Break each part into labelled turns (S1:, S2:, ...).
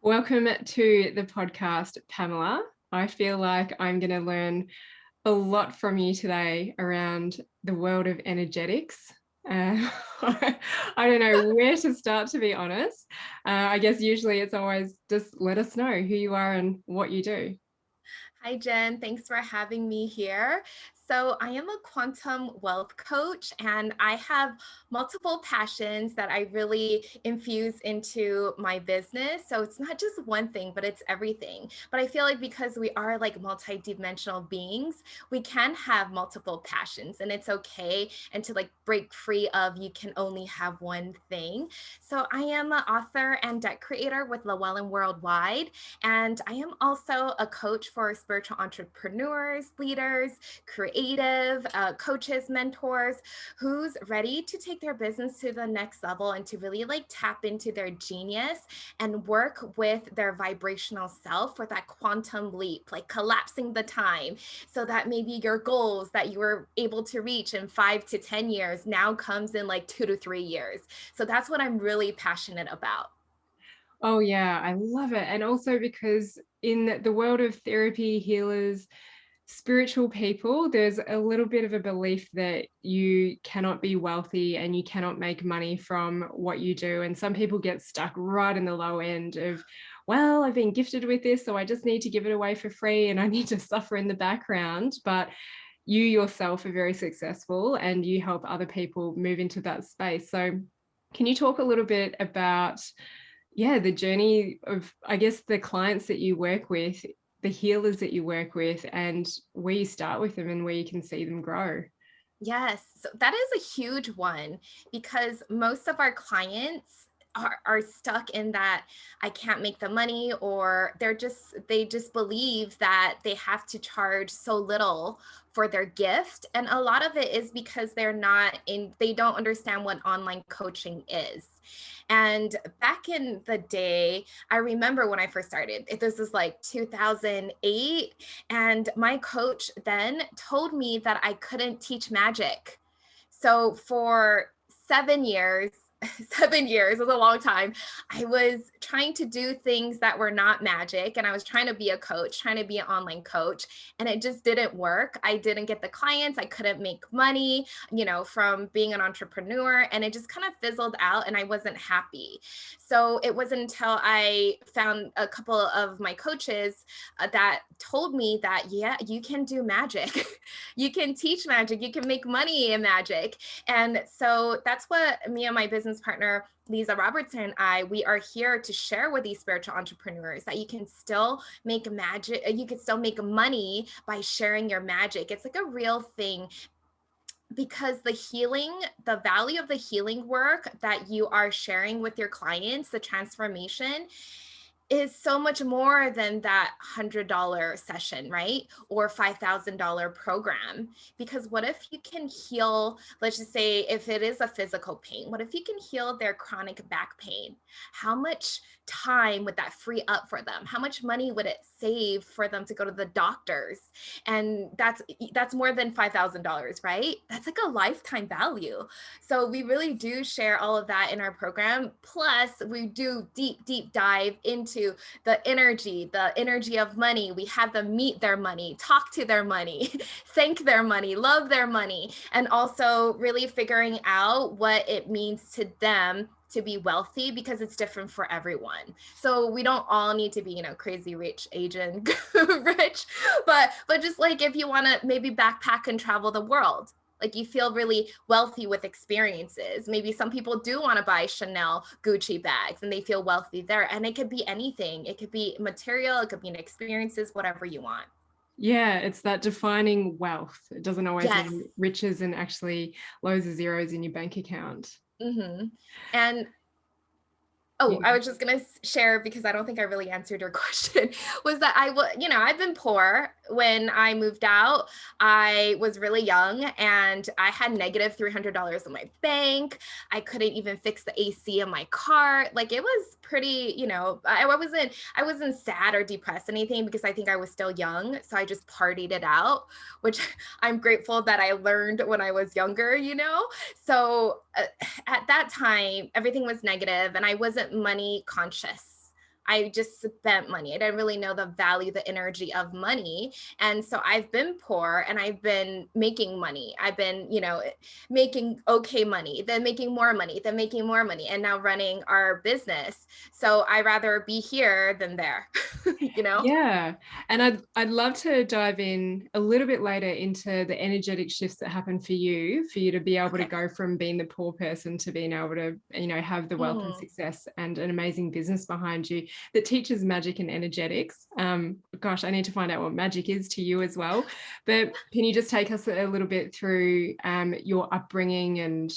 S1: Welcome to the podcast, Pamela. I feel like I'm going to learn a lot from you today around the world of energetics. I don't know where to start, to be honest. I guess usually it's always just let us know who you are and what you do.
S2: Hi, Jen. Thanks for having me here. So, I am a quantum wealth coach, and I have multiple passions that I really infuse into my business. So, it's not just one thing, but it's everything. But I feel like because we are like multidimensional beings, we can have multiple passions, and it's okay. And to like break free of you can only have one thing. So, I am an author and deck creator with Llewelyn Worldwide. And I am also a coach for spiritual entrepreneurs, leaders, creative coaches, mentors, who's ready to take their business to the next level and to really like tap into their genius and work with their vibrational self for that quantum leap, like collapsing the time so that maybe your goals that you were able to reach in 5 to 10 years now comes in like 2 to 3 years. So that's what I'm really passionate about.
S1: Oh, yeah, I love it. And also because in the world of therapy, healers, spiritual people, there's a little bit of a belief that you cannot be wealthy and you cannot make money from what you do. And some people get stuck right in the low end of, well, I've been gifted with this, so I just need to give it away for free and I need to suffer in the background. But you yourself are very successful and you help other people move into that space. So, can you talk a little bit about, yeah, the journey of, I guess, the clients that you work with, the healers that you work with, and where you start with them and where you can see them grow?
S2: Yes, so that is a huge one because most of our clients are stuck in that I can't make the money, or they just believe that they have to charge so little for their gift. And a lot of it is because they don't understand what online coaching is. And back in the day, I remember when I first started, this is like 2008, and my coach then told me that I couldn't teach magic. So for 7 years, 7 years is a long time. I was trying to do things that were not magic, and I was trying to be a coach, trying to be an online coach, and it just didn't work. I didn't get the clients. I couldn't make money, from being an entrepreneur, and it just kind of fizzled out, and I wasn't happy. So it wasn't until I found a couple of my coaches that told me that, yeah, you can do magic. You can teach magic. You can make money in magic. And so that's what me and my business partner, Lisa Robertson, and we are here to share with these spiritual entrepreneurs that you can still make magic, you can still make money by sharing your magic. It's like a real thing because the value of the healing work that you are sharing with your clients, the transformation, is so much more than that $100 session, right? Or $5,000 program. Because what if you can heal, let's just say if it is a physical pain, what if you can heal their chronic back pain? How much time would that free up for them? How much money would it save for them to go to the doctors? And that's more than $5,000, right? That's like a lifetime value. So we really do share all of that in our program. Plus, we do deep dive into the energy of money. We have them meet their money, talk to their money, thank their money, love their money, and also really figuring out what it means to them to be wealthy, because it's different for everyone. So we don't all need to be, crazy rich Asian rich, but just like if you want to maybe backpack and travel the world, like you feel really wealthy with experiences. Maybe some people do want to buy Chanel, Gucci bags, and they feel wealthy there. And it could be anything. It could be material, it could be experiences, whatever you want.
S1: Yeah, it's that defining wealth. It doesn't always
S2: Yes.
S1: mean riches and actually loads of zeros in your bank account.
S2: Mm-hmm. And oh, I
S1: Yeah.
S2: was just gonna share, because I don't think I really answered your question, was that I've been poor. When I moved out, I was really young and I had negative $300 in my bank. I couldn't even fix the AC in my car. Like it was pretty, I wasn't sad or depressed or anything, because I think I was still young. So I just partied it out, which I'm grateful that I learned when I was younger. So at that time, everything was negative and I wasn't money conscious. I just spent money. I didn't really know the value, the energy of money. And so I've been poor and I've been making money. I've been, making okay money, then making more money, then making more money, and now running our business. So I rather be here than there, you know?
S1: Yeah. And I'd love to dive in a little bit later into the energetic shifts that happen for you to be able to
S2: Okay.
S1: go from being the poor person to being able to, have the wealth and
S2: Mm.
S1: success and an amazing business behind you that teaches magic and energetics. Gosh, I need to find out what magic is to you as well. But can you just take us a little bit through your upbringing and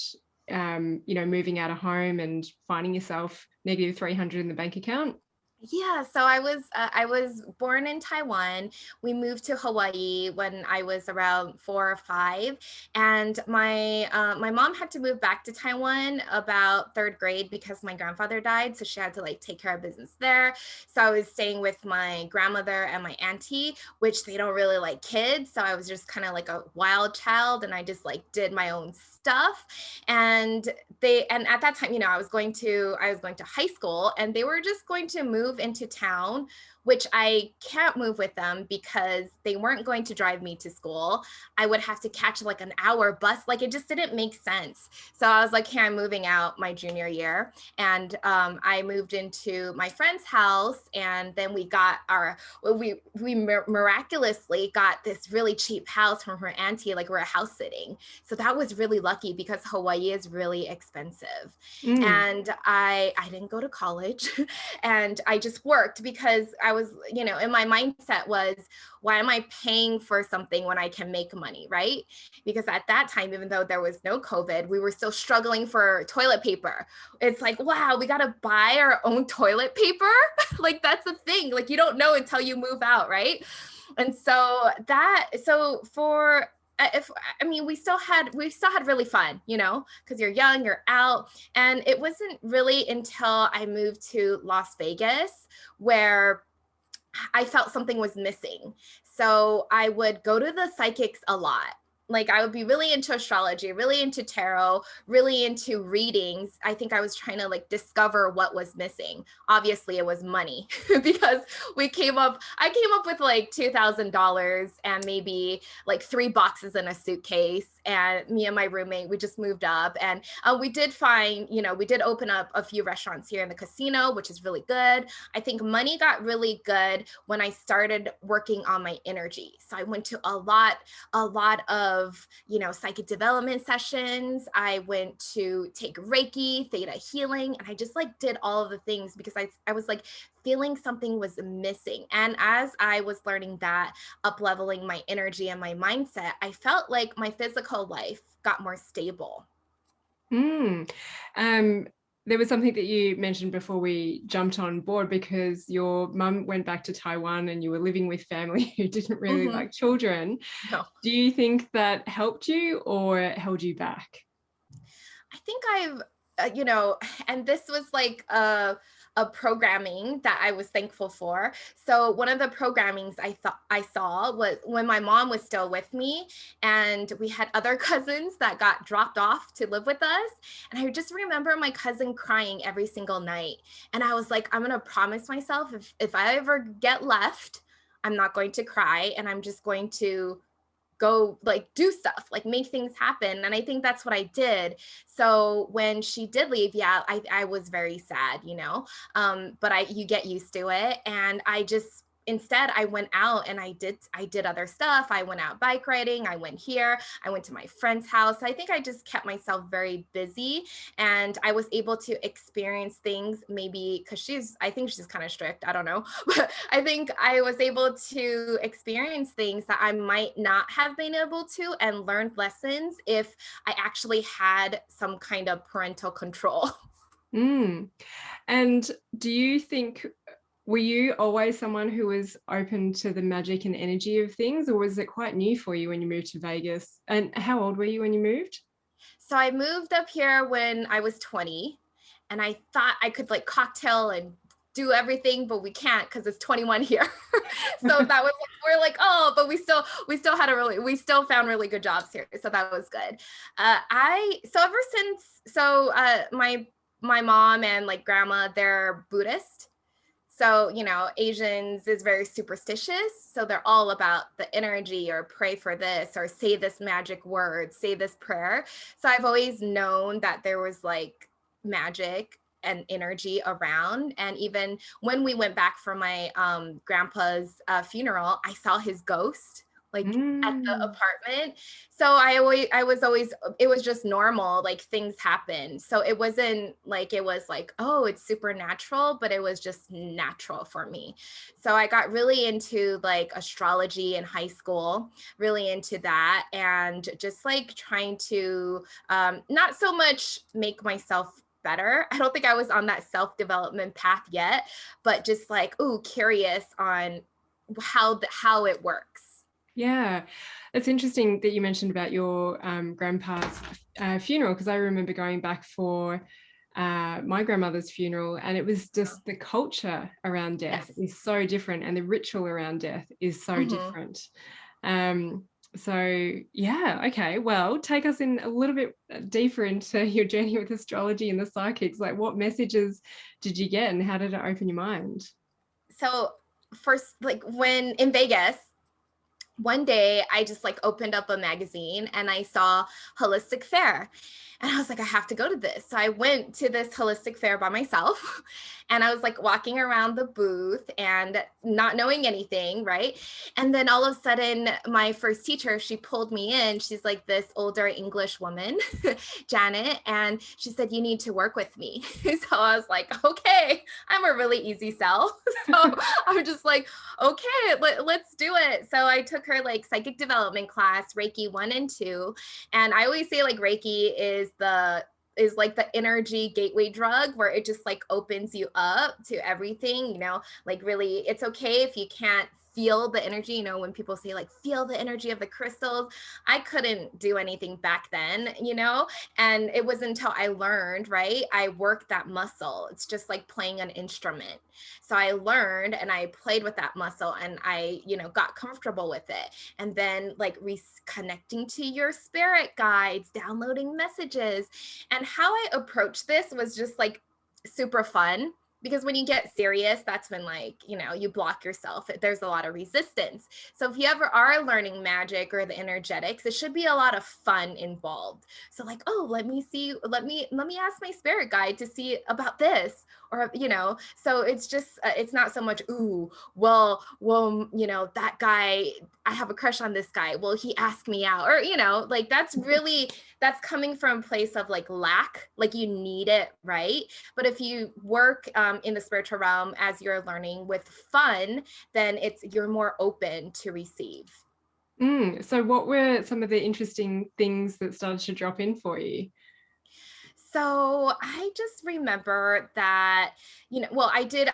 S1: moving out of home and finding yourself negative 300 in the bank account?
S2: Yeah, so I was born in Taiwan. We moved to Hawaii when I was around 4 or 5, and my mom had to move back to Taiwan about third grade because my grandfather died, so she had to like take care of business there. So I was staying with my grandmother and my auntie, which they don't really like kids, so I was just kind of like a wild child, and I just like did my own stuff. And at that time, I was going to high school, and they were just going to move into town, which I can't move with them because they weren't going to drive me to school. I would have to catch like an hour bus. Like it just didn't make sense. So I was like, hey, I'm moving out my junior year. And I moved into my friend's house, and then we miraculously got this really cheap house from her auntie. Like we're house sitting. So that was really lucky because Hawaii is really expensive.
S1: Mm.
S2: And I didn't go to college and I just worked because I was, in my mindset was, why am I paying for something when I can make money, right? Because at that time, even though there was no COVID, we were still struggling for toilet paper. It's like, wow, we got to buy our own toilet paper. Like that's the thing. Like you don't know until you move out, right? And so for if I mean we still had really fun, because you're young, you're out. And it wasn't really until I moved to Las Vegas where I felt something was missing. So I would go to the psychics a lot. Like I would be really into astrology, really into tarot, really into readings. I think I was trying to like discover what was missing. Obviously it was money because I came up with like $2,000 and maybe like 3 boxes in a suitcase. And me and my roommate, we just moved up, and we did open up a few restaurants here in the casino, which is really good. I think money got really good when I started working on my energy. So I went to a lot of, psychic development sessions. I went to take Reiki, theta healing, and I just like did all of the things because I was like feeling something was missing. And as I was learning that, up leveling my energy and my mindset, I felt like my physical life got more stable.
S1: Mm. Um, there was something that you mentioned before we jumped on board because your mum went back to Taiwan and you were living with family who didn't really
S2: Mm-hmm.
S1: like children.
S2: No.
S1: Do you think that helped you or held you back?
S2: I think and this was like a programming that I was thankful for. So one of the programmings I thought I saw was when my mom was still with me, and we had other cousins that got dropped off to live with us. And I just remember my cousin crying every single night. And I was like, I'm gonna promise myself if I ever get left, I'm not going to cry, and I'm just going to go like do stuff, like make things happen. And I think that's what I did. So when she did leave, yeah, I was very sad, but you get used to it. And instead I went out and I did other stuff. I went out bike riding. I went here. I went to my friend's house. I think I just kept myself very busy, and I was able to experience things, maybe because I think she's kind of strict. I don't know. But I think I was able to experience things that I might not have been able to, and learned lessons if I actually had some kind of parental control.
S1: Mm. And do you think, were you always someone who was open to the magic and energy of things, or was it quite new for you when you moved to Vegas? And how old were you when you moved?
S2: So I moved up here when I was 20, and I thought I could like cocktail and do everything, but we can't because it's 21 here. So that was like, we're like, oh, but we still found really good jobs here. So that was good. My mom and like grandma, they're Buddhist. So, Asians is very superstitious. So they're all about the energy, or pray for this, or say this magic word, say this prayer. So I've always known that there was like magic and energy around. And even when we went back for my grandpa's funeral, I saw his ghost like at the
S1: Mm.
S2: apartment. So I was always, it was just normal, like things happen. So it wasn't like, it was like, oh, it's supernatural, but it was just natural for me. So I got really into like astrology in high school, really into that, and just like trying to not so much make myself better. I don't think I was on that self-development path yet, but just like, ooh, curious on how it works.
S1: Yeah, it's interesting that you mentioned about your grandpa's funeral, because I remember going back for my grandmother's funeral, and it was just the culture around death
S2: Yes.
S1: is so different, and the ritual around death is so
S2: Mhm.
S1: different. Um, so yeah, okay. Well, take us in a little bit deeper into your journey with astrology and the psychics. Like, what messages did you get, and how did it open your mind?
S2: So first, like when in Vegas, one day I just like opened up a magazine and I saw holistic fair. And I was like, I have to go to this. So I went to this holistic fair by myself and I was like walking around the booth and not knowing anything, right? And then all of a sudden, my first teacher, she pulled me in. She's like this older English woman, Janet, and she said, you need to work with me. So I was like, okay, I'm a really easy sell. So I'm just like, okay, let's do it. So I took her like psychic development class, Reiki 1 and 2. And I always say like Reiki is like the energy gateway drug, where it just like opens you up to everything, like really, it's okay if you can't feel the energy. When people say like feel the energy of the crystals, I couldn't do anything back then, and it was until I learned, right, I worked that muscle. It's just like playing an instrument. So I learned and I played with that muscle, and I got comfortable with it. And then like reconnecting to your spirit guides, downloading messages. And how I approached this was just like super fun, because when you get serious, that's when like you block yourself. There's a lot of resistance. So if you ever are learning magic or the energetics, it should be a lot of fun involved. So like, oh, let me ask my spirit guide to see about this, or so it's just it's not so much, ooh, well, that guy, I have a crush on this guy, will he ask me out, or like that's coming from a place of like lack, like you need it, right? But if you work in the spiritual realm as you're learning with fun, then you're more open to receive.
S1: So what were some of the interesting things that started to drop in for you?
S2: So I just remember that, well, I did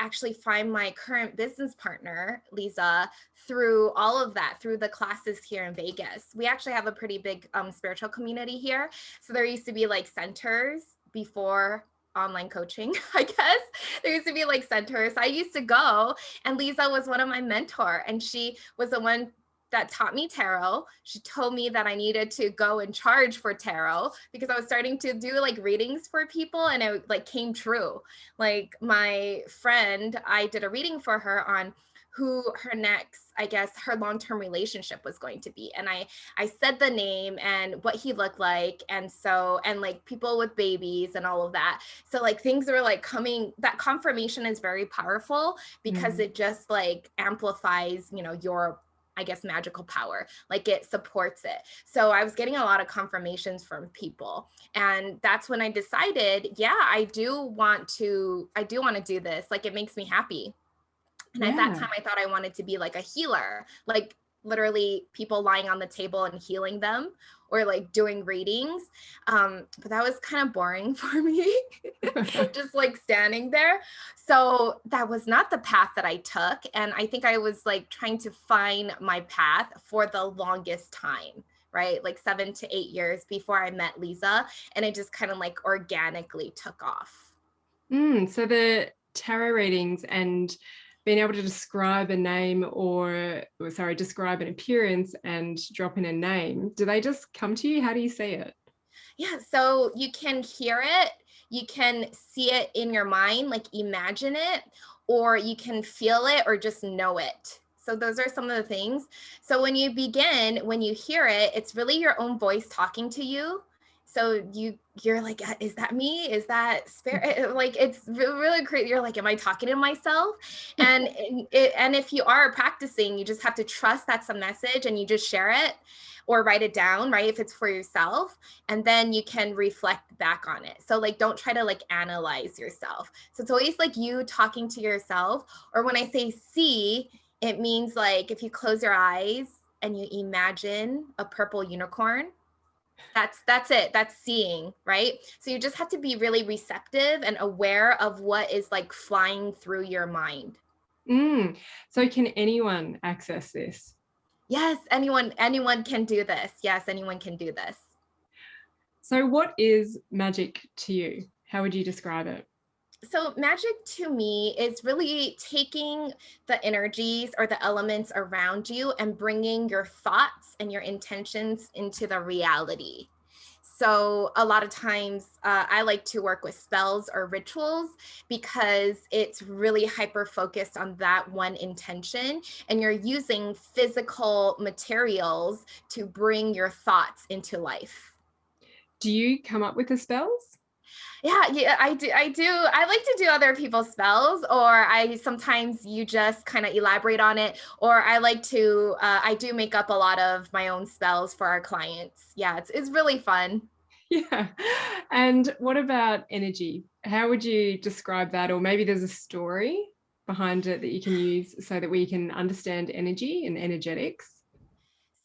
S2: actually find my current business partner, Lisa, through all of that, through the classes here in Vegas. We actually have a pretty big spiritual community here. So there used to be like centers before online coaching, I guess. There used to be like centers. I used to go, and Lisa was one of my mentor, and she was the one that taught me tarot. She told me that I needed to go and charge for tarot, because I was starting to do like readings for people, and it like came true. Like my friend, I did a reading for her on who her next, I guess, her long-term relationship was going to be. And I said the name and what he looked like. And so, and like people with babies and all of that. So like things were like coming, that confirmation is very powerful, because
S1: Mm.
S2: it just like amplifies, your, I guess, magical power. Like it supports it. So I was getting a lot of confirmations from people. And that's when I decided, yeah, I do want to do this. Like it makes me happy. And at that
S1: Yeah.
S2: time, I thought I wanted to be like a healer, like literally people lying on the table and healing them, or like doing readings. But that was kind of boring for me, just like standing there. So that was not the path that I took. And I think I was like trying to find my path for the longest time, right? Like 7 to 8 years before I met Lisa. And it just kind of like organically took off.
S1: So the tarot readings and being able to describe a name, or sorry, describe an appearance and drop in a name, do they just come to you? How do you see it?
S2: Yeah, so you can hear it, you can see it in your mind, like imagine it, or you can feel it or just know it. So those are some of the things. So when you begin, when you hear it, it's really your own voice talking to you. So you're like, is that me? Is that spirit? Like, it's really great. You're like, am I talking to myself? And and if you are practicing, you just have to trust that's a message, and you just share it or write it down, right? If it's for yourself, and then you can reflect back on it. So like, don't try to like analyze yourself. So it's always like you talking to yourself. Or when I say see, it means like if you close your eyes and you imagine a purple unicorn, that's it. That's seeing, right? So you just have to be really receptive and aware of what is like flying through your mind.
S1: So can anyone access this?
S2: Yes, anyone can do this. Yes, anyone can do this.
S1: So what is magic to you? How would you describe it?
S2: So magic to me is really taking the energies or the elements around you and bringing your thoughts and your intentions into the reality. So a lot of times I like to work with spells or rituals because it's really hyper focused on that one intention, and you're using physical materials to bring your thoughts into life.
S1: Do you come up with the spells?
S2: Yeah, I do. I like to do other people's spells, or I sometimes you just kind of elaborate on it, or I like to, I do make up a lot of my own spells for our clients. Yeah, it's really fun.
S1: Yeah. And what about energy? How would you describe that? Or maybe there's a story behind it that you can use so that we can understand energy and energetics.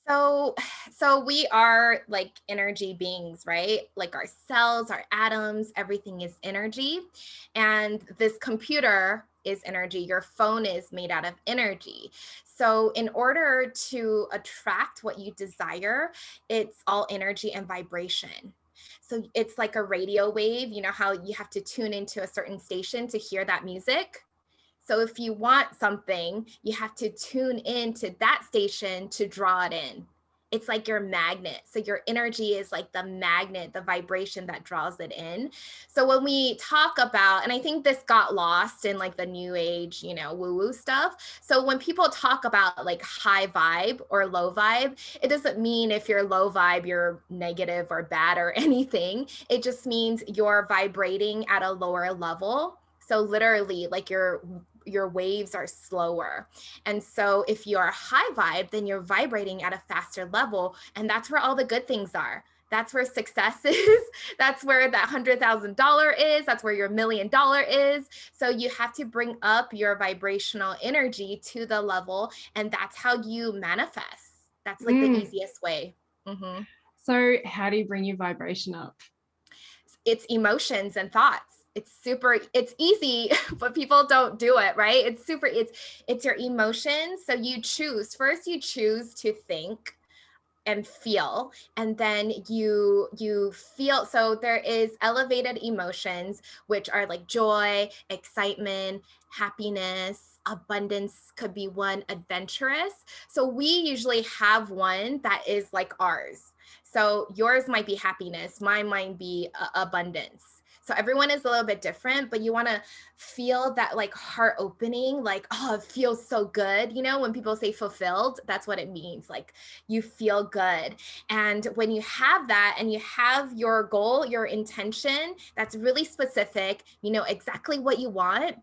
S2: So, so we are like energy beings, right? Like our cells, our atoms, everything is energy. And this computer is energy. Your phone is made out of energy. So, in order to attract what you desire, it's all energy and vibration. So, it's like a radio wave. You know how you have to tune into a certain station to hear that music? So if you want something, you have to tune into that station to draw it in. It's like your magnet. So your energy is like the magnet, the vibration that draws it in. So when we talk about, and I think this got lost in like the new age, you know, woo woo stuff. So when people talk about like high vibe or low vibe, it doesn't mean if you're low vibe, you're negative or bad or anything. It just means you're vibrating at a lower level. So literally like your waves are slower. And so if you're high vibe, then you're vibrating at a faster level. And that's where all the good things are. That's where success is. That's where that $100,000 is. That's where your $1 million is. So you have to bring up your vibrational energy to the level. And that's how you manifest. That's like the easiest way. Mm-hmm.
S1: So how do you bring your vibration up?
S2: It's emotions and thoughts. It's easy, but people don't do it, right? It's your emotions. So you choose to think and feel, and then you feel. So there is elevated emotions, which are like joy, excitement, happiness, abundance could be one, adventurous. So we usually have one that is like ours. So yours might be happiness, mine might be abundance. So everyone is a little bit different, but you want to feel that like heart opening, like, oh, it feels so good. You know, when people say fulfilled, that's what it means. Like you feel good. And when you have that and you have your goal, your intention, that's really specific, you know exactly what you want.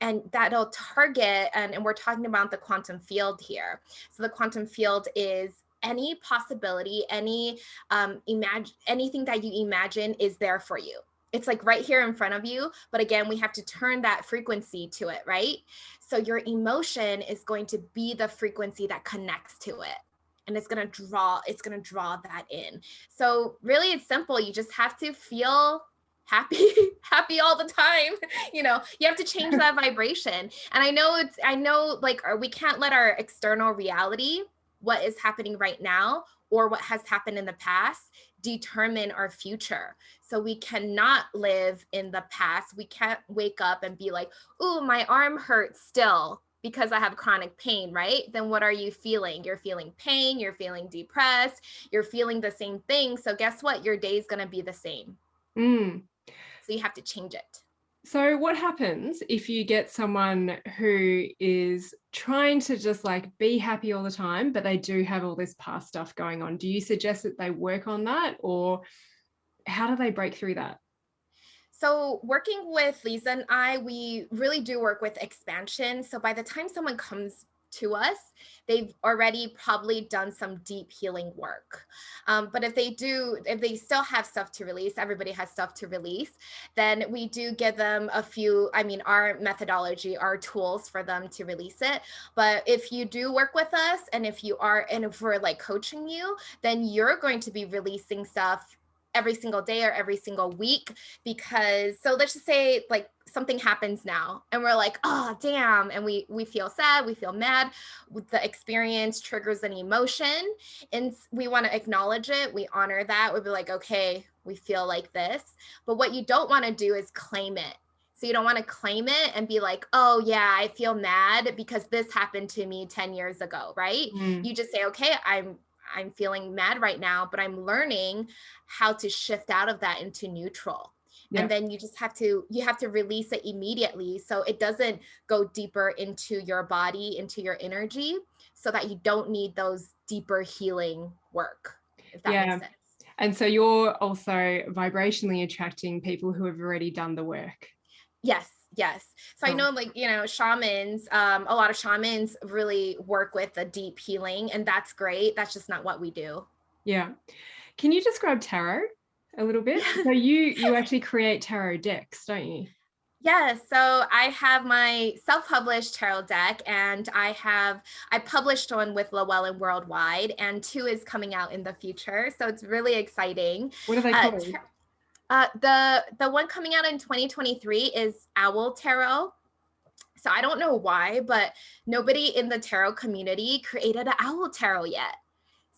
S2: And that'll target, and we're talking about the quantum field here. So the quantum field is any possibility, any anything that you imagine is there for you. It's like right here in front of you. But again, we have to turn that frequency to it, right? So your emotion is going to be the frequency that connects to it. And it's going to draw that in. So really it's simple. You just have to feel happy, happy all the time. You know, you have to change that vibration. And I know like we can't let our external reality, what is happening right now or what has happened in the past, determine our future. So we cannot live in the past. We can't wake up and be like, "Ooh, my arm hurts still because I have chronic pain," right? Then what are you feeling? You're feeling pain, you're feeling depressed, you're feeling the same thing. So guess what? Your day is going to be the same.
S1: Mm.
S2: So you have to change it.
S1: So what happens if you get someone who is trying to just like be happy all the time, but they do have all this past stuff going on? Do you suggest that they work on that, or how do they break through that?
S2: So working with Lisa and I, we really do work with expansion. So by the time someone comes to us, they've already probably done some deep healing work. But if they still have stuff to release, everybody has stuff to release, then we do give them a few, I mean, our methodology, our tools for them to release it. But if you do work with us, and if we're like coaching you, then you're going to be releasing stuff every single day or every single week. Because so let's just say like something happens now and we're like, oh damn, and we feel sad, we feel mad, the experience triggers an emotion, and we want to acknowledge it, we honor that, we'd be like, okay, we feel like this. But what you don't want to do is claim it. So you don't want to claim it and be like, oh yeah, I feel mad because this happened to me 10 years ago, right? You just say, okay, I'm feeling mad right now, but I'm learning how to shift out of that into neutral.
S1: Yeah.
S2: And then you have to release it immediately so it doesn't go deeper into your body, into your energy, so that you don't need those deeper healing work, if that makes sense.
S1: And so you're also vibrationally attracting people who have already done the work.
S2: Yes. So
S1: Cool.
S2: I know, like, shamans, a lot of shamans really work with the deep healing, and that's great. That's just not what we do.
S1: Yeah. Can you describe tarot a little bit?
S2: Yeah.
S1: So you actually create tarot decks, don't you?
S2: Yes. So I have my self-published tarot deck, and I published one with Llewelyn worldwide, and 2 is coming out in the future. So it's really exciting.
S1: What are they called?
S2: The one coming out in 2023 is Owl Tarot. So I don't know why, but nobody in the tarot community created an owl tarot yet.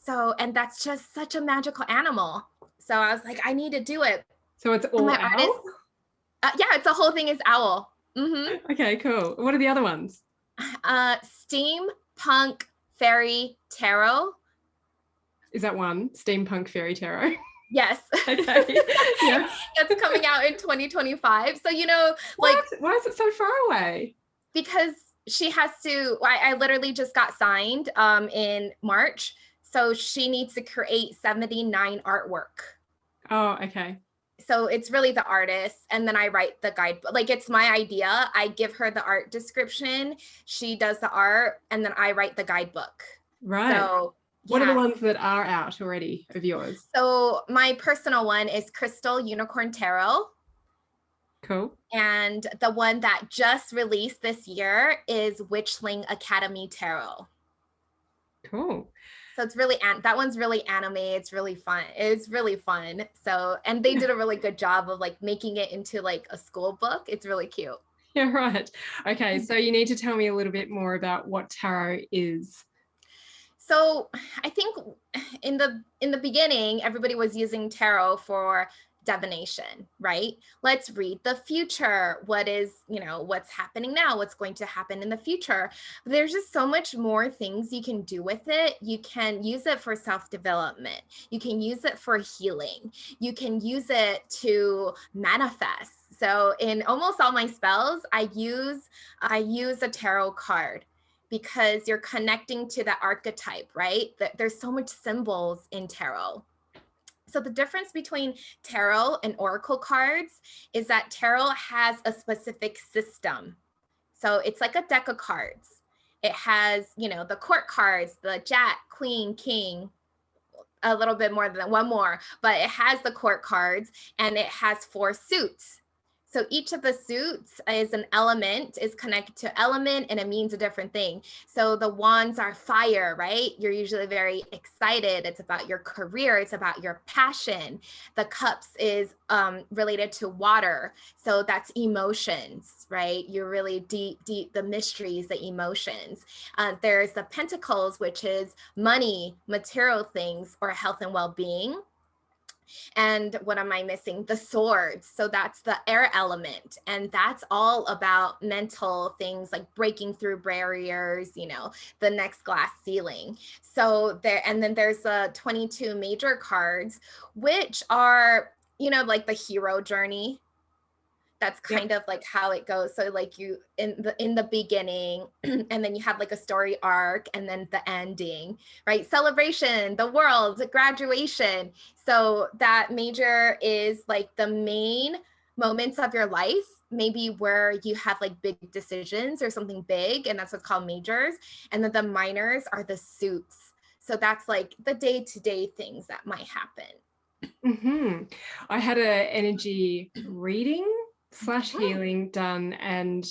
S2: So, and that's just such a magical animal. So I was like, I need to do it.
S1: So it's all owl?
S2: Yeah, it's the whole thing is owl.
S1: Okay, cool. What are the other ones?
S2: Steampunk Fairy Tarot.
S1: Is that one? Steampunk Fairy Tarot?
S2: Yes.
S1: Okay. Yeah.
S2: That's coming out in 2025. So,
S1: what? Why is it so far away?
S2: Because she has to, I literally just got signed in March. So she needs to create 79 artwork.
S1: Oh, okay.
S2: So it's really the artist, and then I write the guide. Like, it's my idea. I give her the art description. She does the art, and then I write the guidebook.
S1: Right. So what are the ones that are out already of yours?
S2: So my personal one is Crystal Unicorn Tarot.
S1: Cool.
S2: And the one that just released this year is Witchling Academy Tarot.
S1: Cool.
S2: So it's really, that one's really anime. It's really fun. It's really fun. So, and they did a really good job of like making it into like a school book. It's really cute.
S1: Yeah, right. Okay. So you need to tell me a little bit more about what tarot is.
S2: So I think in the beginning, everybody was using tarot for divination, right? Let's read the future. What is, what's happening now? What's going to happen in the future? There's just so much more things you can do with it. You can use it for self-development. You can use it for healing. You can use it to manifest. So in almost all my spells, I use a tarot card, because you're connecting to the archetype, right? There's so much symbols in tarot. So the difference between tarot and oracle cards is that tarot has a specific system. So it's like a deck of cards. It has, the court cards, the Jack, Queen, King, a little bit more than one more, but it has the court cards, and it has 4 suits. So each of the suits is an element, is connected to element, and it means a different thing. So the wands are fire, right? You're usually very excited. It's about your career. It's about your passion. The cups is related to water. So that's emotions, right? You're really deep, the mysteries, the emotions. There's the pentacles, which is money, material things, or health and well-being. And what am I missing? The swords. So that's the air element. And that's all about mental things like breaking through barriers, the next glass ceiling. So there, and then there's the 22 major cards, which are, like the hero journey. That's kind of like how it goes. So like you in the beginning, and then you have like a story arc, and then the ending, right? Celebration, the world, graduation. So that major is like the main moments of your life, maybe where you have like big decisions or something big, and that's what's called majors. And then the minors are the suits. So that's like the day-to-day things that might happen.
S1: I had an energy reading / healing done, and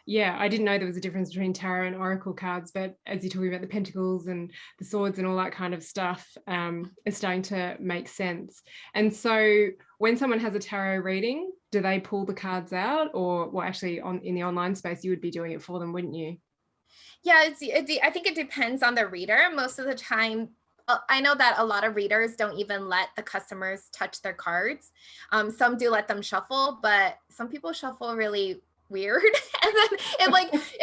S1: yeah, I didn't know there was a difference between tarot and oracle cards, but as you're talking about the pentacles and the swords and all that kind of stuff, it's starting to make sense. And so when someone has a tarot reading, do they pull the cards out, or well, actually in the online space, you would be doing it for them, wouldn't you?
S2: Yeah, I think it depends on the reader. Most of the time, I know that a lot of readers don't even let the customers touch their cards. Some do let them shuffle, but some people shuffle really weird, and then it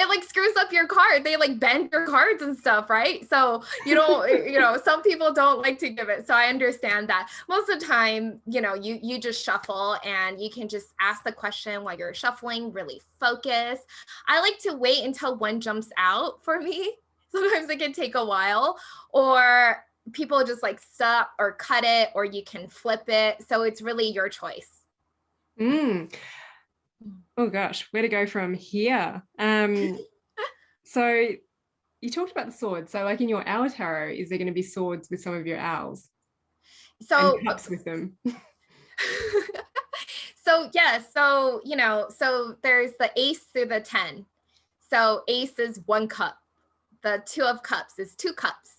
S2: like screws up your card. They like bend your cards and stuff, right? So you don't, some people don't like to give it. So I understand that. Most of the time, you just shuffle, and you can just ask the question while you're shuffling, really focus. I like to wait until one jumps out for me. Sometimes it can take a while, or people just like stop or cut it, or you can flip it. So it's really your choice.
S1: Oh gosh, where to go from here? So you talked about the swords. So like in your owl tarot, is there going to be swords with some of your owls?
S2: So
S1: and cups with them?
S2: So yeah, so there's the ace through the 10. So ace is 1 cup. The 2 of cups is 2 cups.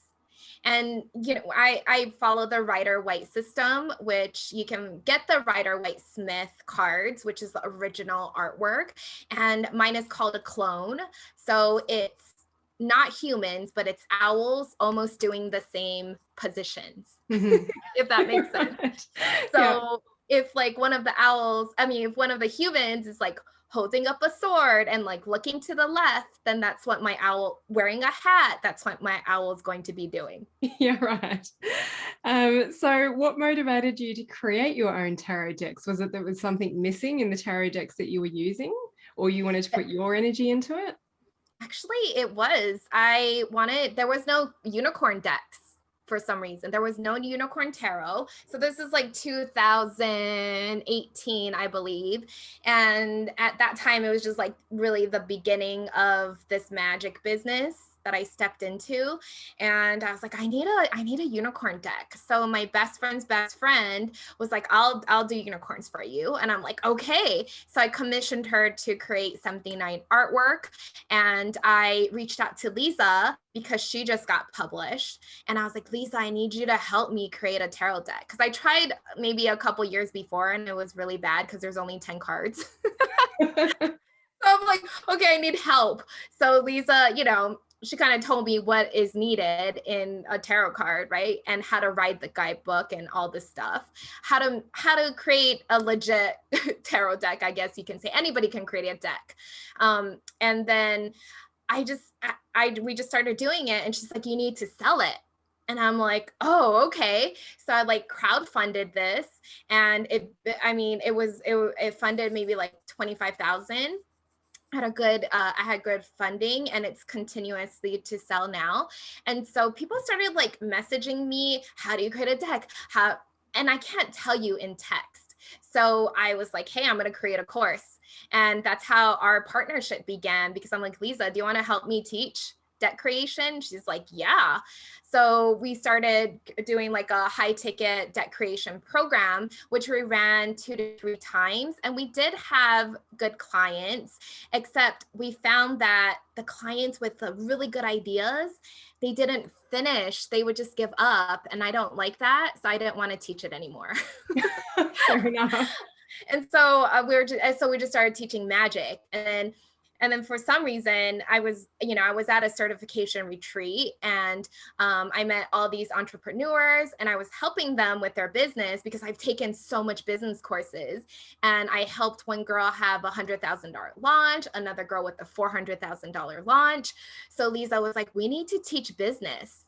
S2: And, I follow the Rider-Waite system, which you can get the Rider-Waite Smith cards, which is the original artwork. And mine is called a clone. So it's not humans, but it's owls almost doing the same positions, if that makes sense. So if like one of the humans is like holding up a sword and like looking to the left, then that's what my owl, wearing a hat, that's what my owl is going to be doing.
S1: Yeah, right. So what motivated you to create your own tarot decks? Was it there was something missing in the tarot decks that you were using, or you wanted to put your energy into it?
S2: Actually, it was. There was no unicorn decks for some reason. There was no unicorn tarot. So this is like 2018, I believe. And at that time, it was just like really the beginning of this magic business that I stepped into. And I was like, I need a unicorn deck. So my best friend's best friend was like, I'll do unicorns for you. And I'm like, okay. So I commissioned her to create something artwork. And I reached out to Lisa because she just got published. And I was like, Lisa, I need you to help me create a tarot deck. Because I tried maybe a couple years before, and it was really bad because there's only 10 cards. So I'm like, okay, I need help. So Lisa, she kind of told me what is needed in a tarot card, right? And how to write the guidebook and all this stuff. How to create a legit tarot deck, I guess you can say. Anybody can create a deck. And then we just started doing it, and she's like, you need to sell it. And I'm like, oh, okay. So I like crowdfunded this, and it funded maybe like 25,000. I had good funding, and it's continuously to sell now. And so people started like messaging me, how do you create a deck? And I can't tell you in text. So I was like, hey, I'm going to create a course. And that's how our partnership began, because I'm like, Lisa, do you want to help me teach deck creation? She's like, yeah. So we started doing like a high ticket deck creation program, which we ran 2 to 3 times. And we did have good clients, except we found that the clients with the really good ideas, they didn't finish. They would just give up. And I don't like that. So I didn't want to teach it anymore.
S1: Fair enough.
S2: And so we just started teaching magic. And then for some reason, I was at a certification retreat, and I met all these entrepreneurs, and I was helping them with their business because I've taken so much business courses. And I helped one girl have $100,000 launch, another girl with a $400,000 launch. So Lisa was like, we need to teach business.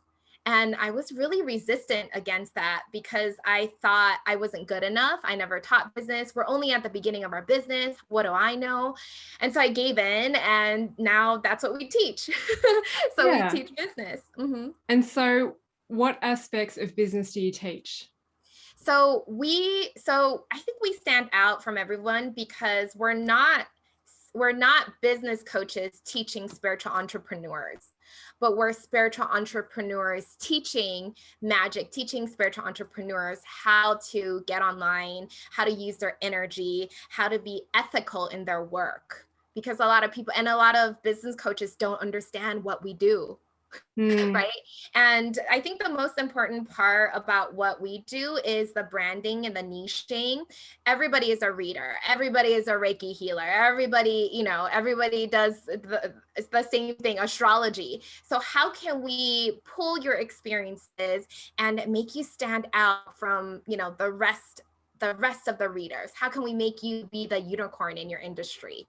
S2: And I was really resistant against that because I thought I wasn't good enough. I never taught business. We're only at the beginning of our business. What do I know? And so I gave in, and now that's what we teach. So we
S1: Yeah.
S2: teach business. Mm-hmm.
S1: And so what aspects of business do you teach?
S2: So I think we stand out from everyone because we're not business coaches teaching spiritual entrepreneurs, but we're spiritual entrepreneurs teaching magic, teaching spiritual entrepreneurs how to get online, how to use their energy, how to be ethical in their work. Because a lot of people and a lot of business coaches don't understand what we do. Right. And I think the most important part about what we do is the branding and the niching. Everybody is a reader. Everybody is a Reiki healer. Everybody does it's the same thing, astrology. So how can we pull your experiences and make you stand out from, the rest of the readers? How can we make you be the unicorn in your industry?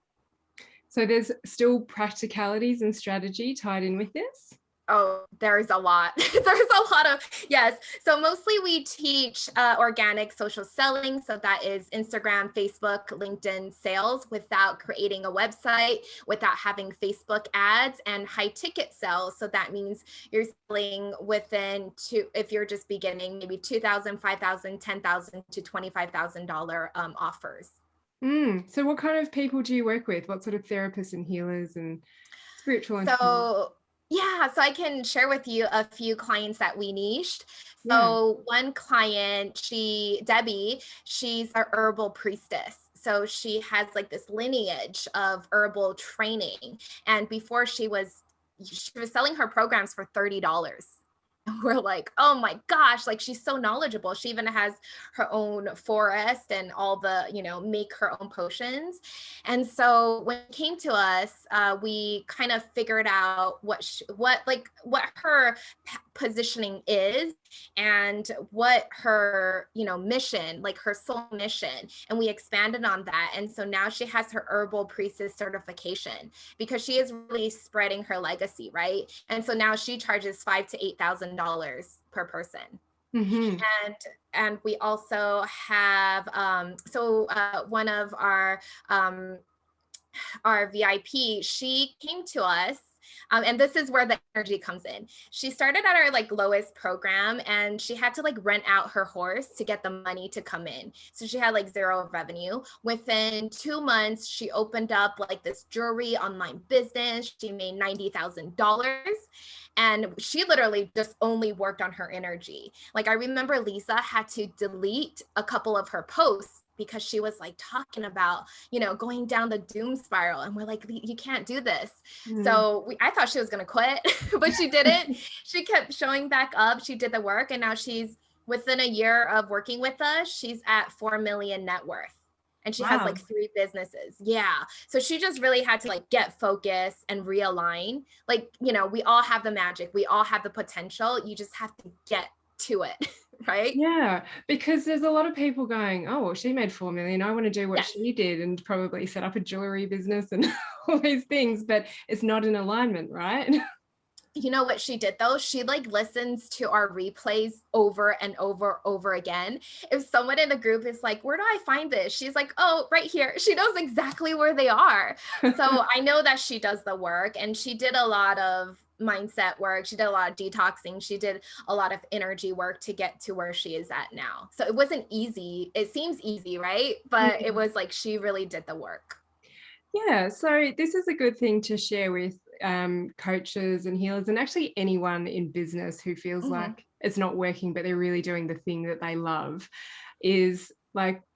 S1: So there's still practicalities and strategy tied in with this?
S2: Oh, there's a lot. There's a lot of, yes. So mostly we teach organic social selling. So that is Instagram, Facebook, LinkedIn sales without creating a website, without having Facebook ads, and high ticket sales. So that means you're selling within if you're just beginning, maybe $2,000, $5,000, $10,000 to $25,000 offers.
S1: So what kind of people do you work with? What sort of therapists and healers and spiritual entrepreneurs?
S2: So I can share with you a few clients that we niched.
S1: Yeah.
S2: So one client, Debbie, she's a herbal priestess. So she has like this lineage of herbal training. And before she was selling her programs for $30. And we're like, oh my gosh, like she's so knowledgeable. She even has her own forest and all the, make her own potions. And so when it came to us, we kind of figured out what her positioning is and what her, mission, like her soul mission. And we expanded on that. And so now she has her herbal priestess certification because she is really spreading her legacy, right? And so now she charges $5,000 to $8,000 per person.
S1: Mm-hmm.
S2: And we also have one of our VIP, she came to us. And this is where the energy comes in. She started at our lowest program, and she had to rent out her horse to get the money to come in. So she had zero revenue. Within 2 months, she opened up this jewelry online business. She made $90,000. And she literally just only worked on her energy. I remember Lisa had to delete a couple of her posts because she was talking about, going down the doom spiral. And we're like, you can't do this. So I thought she was going to quit, but she didn't. She kept showing back up. She did the work. And now she's within a year of working with us, she's at 4 million net worth. And she has 3 businesses. Yeah. So she just really had to get focused and realign. We all have the magic. We all have the potential. You just have to get to it. Right?
S1: Yeah, because there's a lot of people going, oh, well, she made 4 million. I want to do what she did and probably set up a jewelry business and all these things, but it's not in alignment, right?
S2: You know what she did though? She listens to our replays over and over again. If someone in the group is like, where do I find this? She's like, oh, right here. She knows exactly where they are. So I know that she does the work, and she did a lot of mindset work. She did a lot of detoxing. She did a lot of energy work to get to where she is at now. So it wasn't easy. It seems easy, right? But it was she really did the work.
S1: Yeah, so this is a good thing to share with coaches and healers, and actually anyone in business who feels like it's not working, but they're really doing the thing that they love, is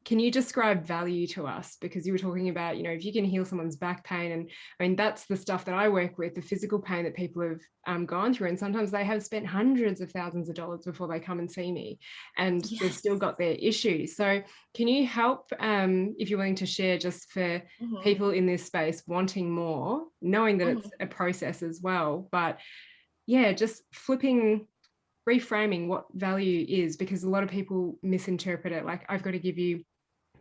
S1: can you describe value to us? Because you were talking about, if you can heal someone's back pain, and I mean, that's the stuff that I work with, the physical pain that people have gone through. And sometimes they have spent hundreds of thousands of dollars before they come and see me, and they've still got their issues. So can you help, if you're willing to share, just for people in this space wanting more, knowing that it's a process as well, but yeah, just reframing what value is, because a lot of people misinterpret it I've got to give you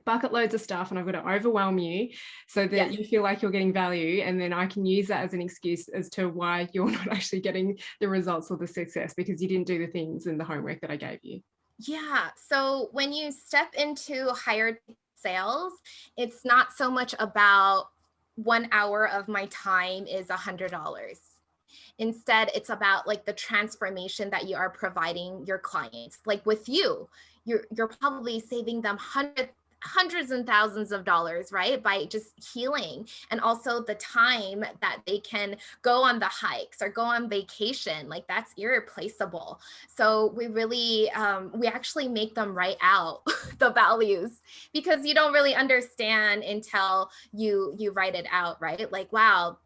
S1: bucket loads of stuff and I've got to overwhelm you so that
S2: Yes.
S1: you feel like you're getting value. And then I can use that as an excuse as to why you're not actually getting the results or the success because you didn't do the things in the homework that I gave you.
S2: Yeah. So when you step into higher sales, it's not so much about 1 hour of my time is $100. Instead, it's about like the transformation that you are providing your clients. Like with you, you're probably saving them hundreds and thousands of dollars, right? By just healing, and also the time that they can go on the hikes or go on vacation, like that's irreplaceable. So we really, we actually make them write out the values, because you don't really understand until you write it out, right? Like, wow,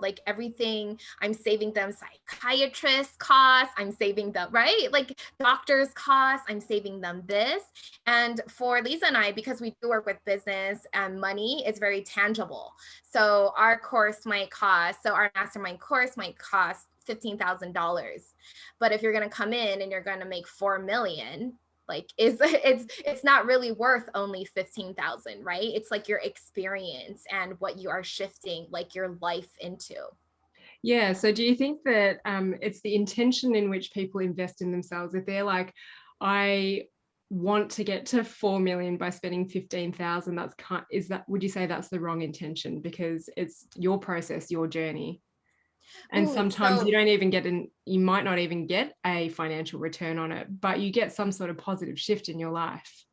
S2: like everything, I'm saving them psychiatrist costs, I'm saving them, right? Like doctors costs, I'm saving them this. And for Lisa and I, because we do work with business and money, is very tangible. So our course might cost, so our mastermind course might cost $15,000. But if you're going to come in and you're going to make 4 million, like it's not really worth only 15,000, right? It's like your experience and what you are shifting like your life into.
S1: Yeah. So do you think that it's the intention in which people invest in themselves? If they're like, I want to get to 4 million by spending 15,000, would you say that's the wrong intention? Because it's your process, your journey. And
S2: Ooh,
S1: sometimes
S2: so
S1: you might not even get a financial return on it, but you get some sort of positive shift in your life.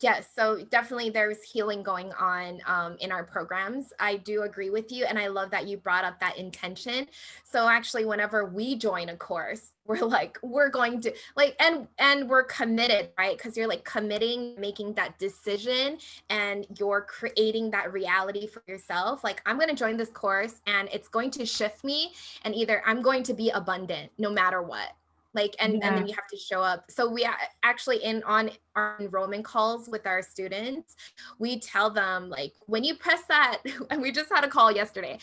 S2: yes, so definitely there's healing going on in our programs. I do agree with you. And I love that you brought up that intention. So actually, whenever we join a course, we're like, we're going to like, and we're committed, right? Because you're like committing, making that decision, and you're creating that reality for yourself. Like, I'm going to join this course and it's going to shift me. And either I'm going to be abundant no matter what. Like, and then you have to show up. So we actually on our enrollment calls with our students, we tell them, like, when you press that, and we just had a call yesterday,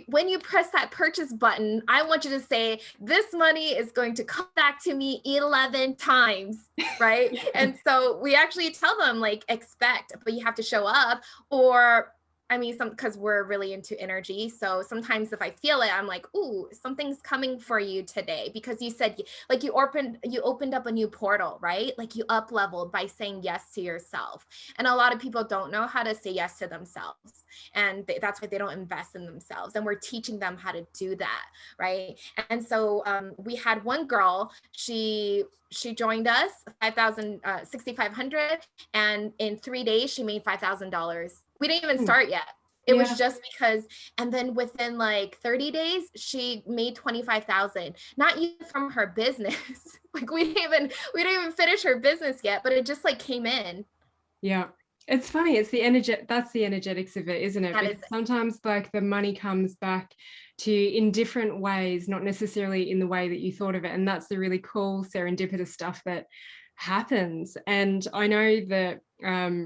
S2: when you press that purchase button, I want you to say, this money is going to come back to me 11 times, right? And so we actually tell them, like, expect, but you have to show up. Or I mean, because we're really into energy. So sometimes if I feel it, I'm like, ooh, something's coming for you today, because you said, like, you opened up a new portal, right? Like you up leveled by saying yes to yourself. And a lot of people don't know how to say yes to themselves. And that's why they don't invest in themselves. And we're teaching them how to do that, right? And so we had one girl, she joined us, 6,500. And in 3 days, she made $5,000. We didn't even start yet. It was just because, and then within like 30 days, she made 25,000, not even from her business. Like we didn't even finish her business yet, but it just like came in.
S1: Yeah. It's funny. It's the energy. That's the energetics of it, isn't it?
S2: That
S1: Because
S2: is,
S1: sometimes like the money comes back to you in different ways, not necessarily in the way that you thought of it. And that's the really cool serendipitous stuff that happens. And I know that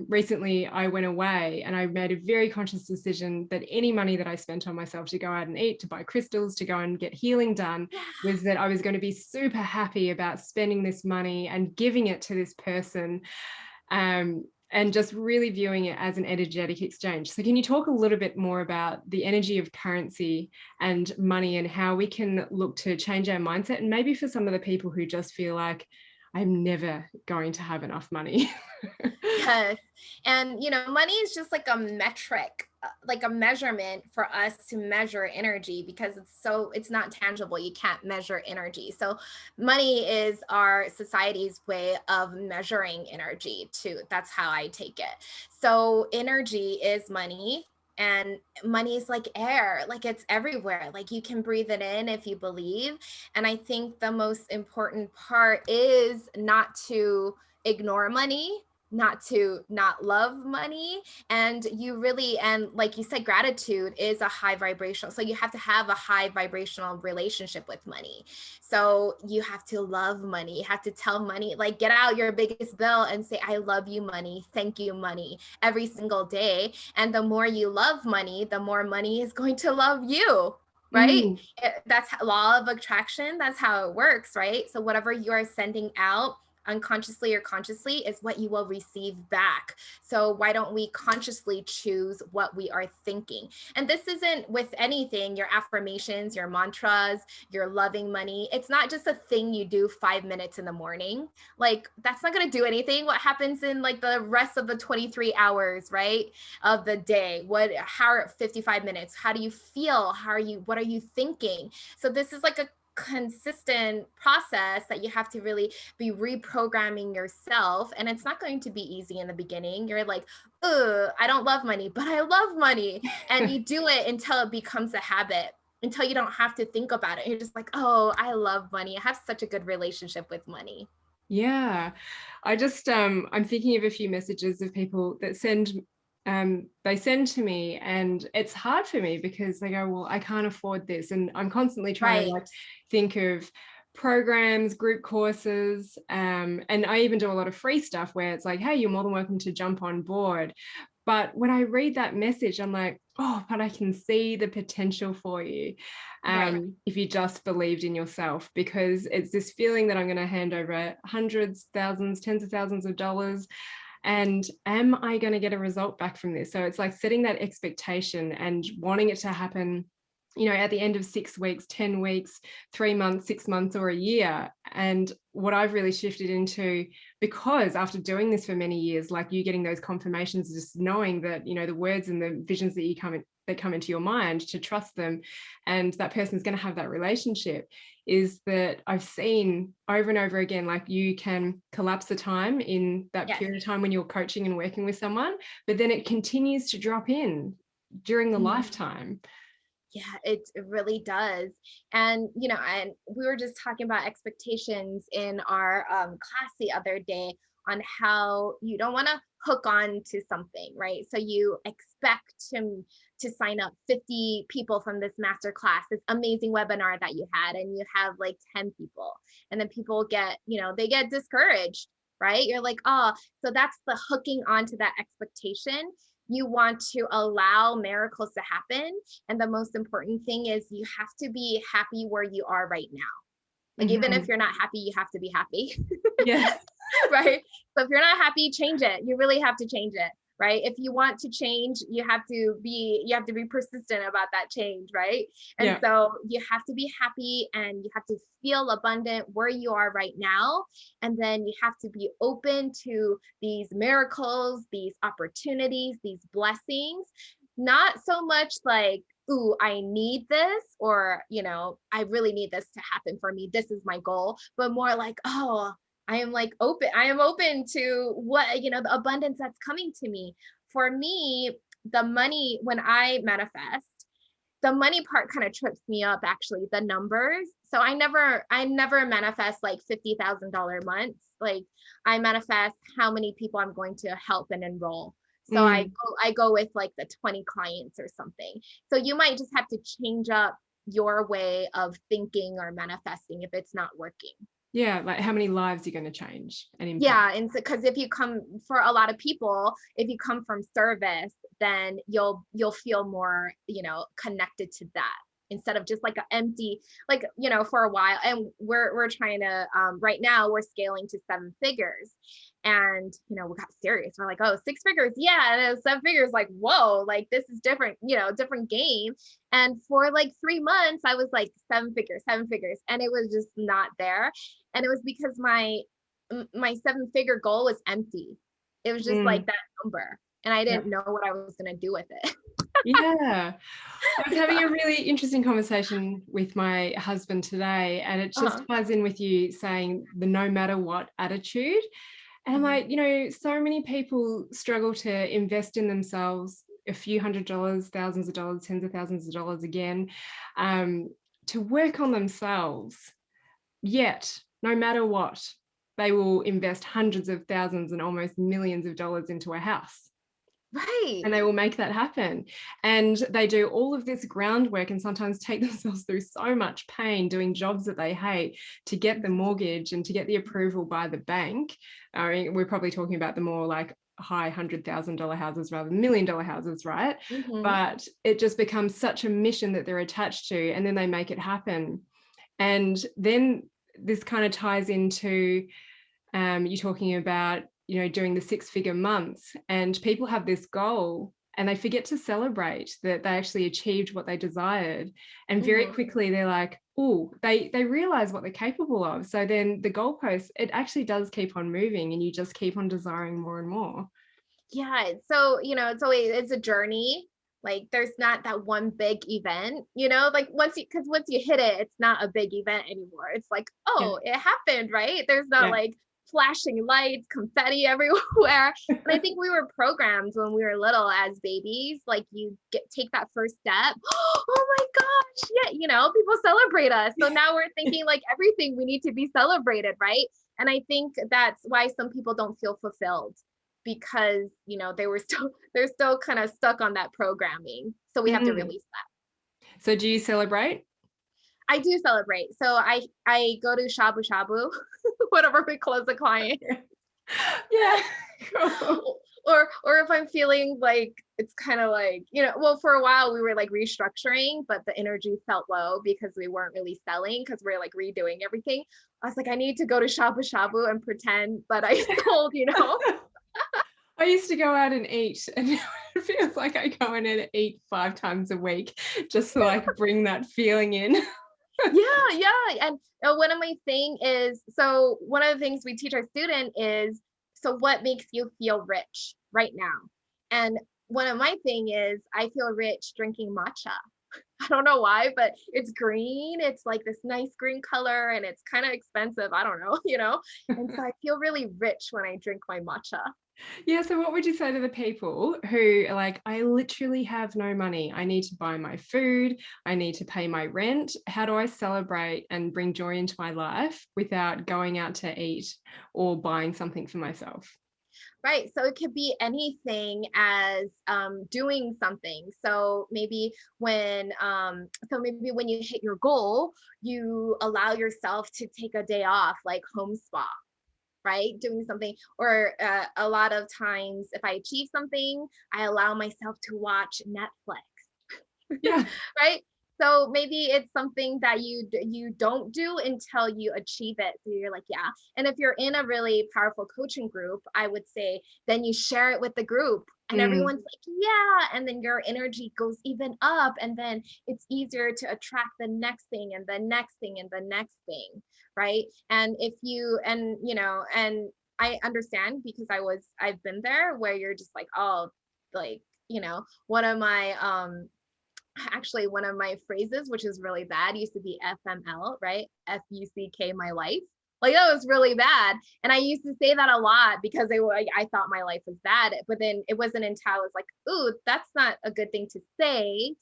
S1: recently I went away and I made a very conscious decision that any money that I spent on myself to go out and eat, to buy crystals, to go and get healing done, was that I was going to be super happy about spending this money and giving it to this person. And just really viewing it as an energetic exchange. So can you talk a little bit more about the energy of currency and money and how we can look to change our mindset? And maybe for some of the people who just feel like, I'm never going to have enough money.
S2: yes. And, money is just like a metric, like a measurement for us to measure energy, because it's not tangible. You can't measure energy. So money is our society's way of measuring energy too. That's how I take it. So energy is money. And money is like air, like it's everywhere. Like you can breathe it in if you believe. And I think the most important part is not to ignore money, not to not love money. And like you said, gratitude is a high vibrational. So you have to have a high vibrational relationship with money. So you have to love money. You have to tell money, like get out your biggest bill and say, I love you, money. Thank you, money, every single day. And the more you love money, the more money is going to love you. Right? That's law of attraction. That's how it works, right? So whatever you are sending out, unconsciously or consciously is what you will receive back. So why don't we consciously choose what we are thinking? And this isn't with anything, your affirmations, your mantras, your loving money. It's not just a thing you do 5 minutes in the morning. Like that's not going to do anything. What happens in like the rest of the 23 hours, right, of the day? How 55 minutes? How do you feel? What are you thinking? So this is like a consistent process that you have to really be reprogramming yourself, and it's not going to be easy in the beginning. You're like, I don't love money, but I love money. And you do it until it becomes a habit, until you don't have to think about it. You're just like, oh, I love money. I have such a good relationship with money.
S1: Yeah, I just I'm thinking of a few messages of people that they send to me, and it's hard for me because they go, well, I can't afford this, and I'm constantly trying to
S2: Right.
S1: like think of programs, group courses, and I even do a lot of free stuff where it's like, hey, you're more than welcome to jump on board. But when I read that message, I'm like, oh, but I can see the potential for you,
S2: Right.
S1: if you just believed in yourself, because it's this feeling that I'm going to hand over hundreds, thousands, tens of thousands of dollars. And am I going to get a result back from this? So it's like setting that expectation and wanting it to happen, at the end of 6 weeks, 10 weeks, 3 months, 6 months, or a year. And what I've really shifted into, because after doing this for many years, like you getting those confirmations, just knowing that, the words and the visions that come into your mind, to trust them, and that person's going to have that relationship, is that I've seen over and over again, like you can collapse the time in that
S2: Yes.
S1: period of time when you're coaching and working with someone, but then it continues to drop in during the lifetime.
S2: Yeah, it really does. And, and we were just talking about expectations in our class the other day, on how you don't want to hook on to something, right? So you expect to sign up 50 people from this master class, this amazing webinar that you had, and you have like 10 people. And then people get, they get discouraged, right? You're like, oh, so that's the hooking onto that expectation. You want to allow miracles to happen. And the most important thing is you have to be happy where you are right now. Like, even if you're not happy, you have to be happy.
S1: Yes.
S2: Right. So if you're not happy, change it. You really have to change it. Right. If you want to change, you have to be persistent about that change. Right. And
S1: Yeah.
S2: so you have to be happy, and you have to feel abundant where you are right now. And then you have to be open to these miracles, these opportunities, these blessings, not so much like, ooh, I need this, or, I really need this to happen for me. This is my goal, but more like, oh, I am open to what, the abundance that's coming to me. For me, the money, when I manifest, the money part kind of trips me up, actually, the numbers. So I never manifest like $50,000 months. Like, I manifest how many people I'm going to help and enroll. So I go with like the 20 clients or something. So you might just have to change up your way of thinking or manifesting if it's not working.
S1: Yeah, like how many lives you're going to change and impact.
S2: Yeah, and so, because if you come, for a lot of people, if you come from service, then you'll feel more, connected to that, instead of just like an empty, like, for a while. And we're trying to, right now we're scaling to 7 figures, and we got serious. We're like, oh, 6 figures, yeah. And 7 figures, like, whoa, like this is different, different game. And for like 3 months I was like 7 figures, and it was just not there. And it was because my 7-figure goal was empty. It was just like that number, and I didn't know what I was going to do with it.
S1: Yeah. I was having a really interesting conversation with my husband today, and it just ties in with you saying the no matter what attitude. And I'm like, so many people struggle to invest in themselves a few $100s, thousands of dollars, tens of thousands of dollars again, to work on themselves. Yet, no matter what, they will invest hundreds of thousands and almost millions of dollars into a house.
S2: Right.
S1: And they will make that happen. And they do all of this groundwork and sometimes take themselves through so much pain doing jobs that they hate to get the mortgage and to get the approval by the bank. I mean, we're probably talking about the more like high $100,000 houses rather than $1 million houses, right?
S2: Mm-hmm.
S1: But it just becomes such a mission that they're attached to, and then they make it happen. And then this kind of ties into You're talking about, doing the 6-figure months, and people have this goal and they forget to celebrate that they actually achieved what they desired. And very
S2: Mhm.
S1: quickly they're like, oh, they realize what they're capable of. So then the goalpost, it actually does keep on moving and you just keep on desiring more and more.
S2: Yeah. So, it's a journey. Like there's not that one big event, like once you hit it, it's not a big event anymore. It's like,
S1: Yeah.
S2: oh, it happened, right? There's not
S1: Yeah.
S2: like flashing lights, confetti everywhere. And I think we were programmed when we were little as babies, like take that first step. Oh my gosh. Yeah. People celebrate us. So now we're thinking like everything we need to be celebrated, right? And I think that's why some people don't feel fulfilled because they're still kind of stuck on that programming, so we have to
S1: Mm.
S2: release that.
S1: So do you celebrate?
S2: I do celebrate, so I go to shabu shabu whenever we close a client.
S1: Yeah. Cool.
S2: Or if I'm feeling like it's kind of like, well, for a while we were like restructuring, but the energy felt low because we weren't really selling because we're like redoing everything. I was like, I need to go to shabu shabu and pretend that I sold.
S1: I used to go out and eat, and now it feels like I go in and eat 5 times a week just to like bring that feeling in.
S2: Yeah. And one of my thing is, so one of the things we teach our student is, so what makes you feel rich right now? And one of my thing is, I feel rich drinking matcha. I don't know why, but it's green. It's like this nice green color and it's kind of expensive. I don't know. And so I feel really rich when I drink my matcha.
S1: Yeah, so what would you say to the people who are like, I literally have no money. I need to buy my food. I need to pay my rent. How do I celebrate and bring joy into my life without going out to eat or buying something for myself?
S2: Right. So it could be anything as doing something. So maybe when you hit your goal, you allow yourself to take a day off, like home spa, right? Doing something. Or a lot of times, if I achieve something, I allow myself to watch Netflix.
S1: Yeah.
S2: Right? So maybe it's something that you don't do until you achieve it. So you're like, yeah. And if you're in a really powerful coaching group, I would say then you share it with the group and
S1: Mm.
S2: everyone's like, yeah. And then your energy goes even up. And then it's easier to attract the next thing and the next thing and the next thing. Right. And if you, and I understand because I've been there where you're just like, oh, like, one of my, actually one of my phrases, which is really bad, used to be FML, right? FUCK my life. Like that was really bad. And I used to say that a lot because I thought my life was bad. But then it wasn't until I was like, ooh, that's not a good thing to say.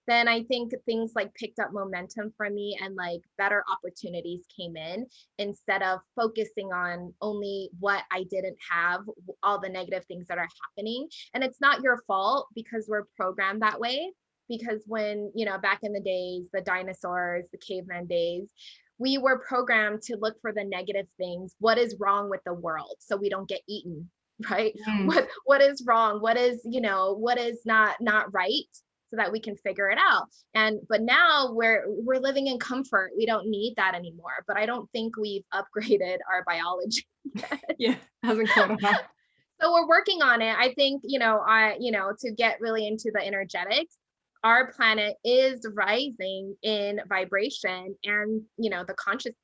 S2: Then I think things like picked up momentum for me and like better opportunities came in instead of focusing on only what I didn't have, all the negative things that are happening. And it's not your fault because we're programmed that way, because when back in the days, the dinosaurs, the caveman days, we were programmed to look for the negative things. What is wrong with the world so we don't get eaten? Right?
S1: Mm.
S2: What is wrong? What is not right, so that we can figure it out. But now we're living in comfort. We don't need that anymore. But I don't think we've upgraded our biology.
S1: Yeah, hasn't caught up.
S2: So we're working on it. I think, to get really into the energetics, our planet is rising in vibration and, the consciousness.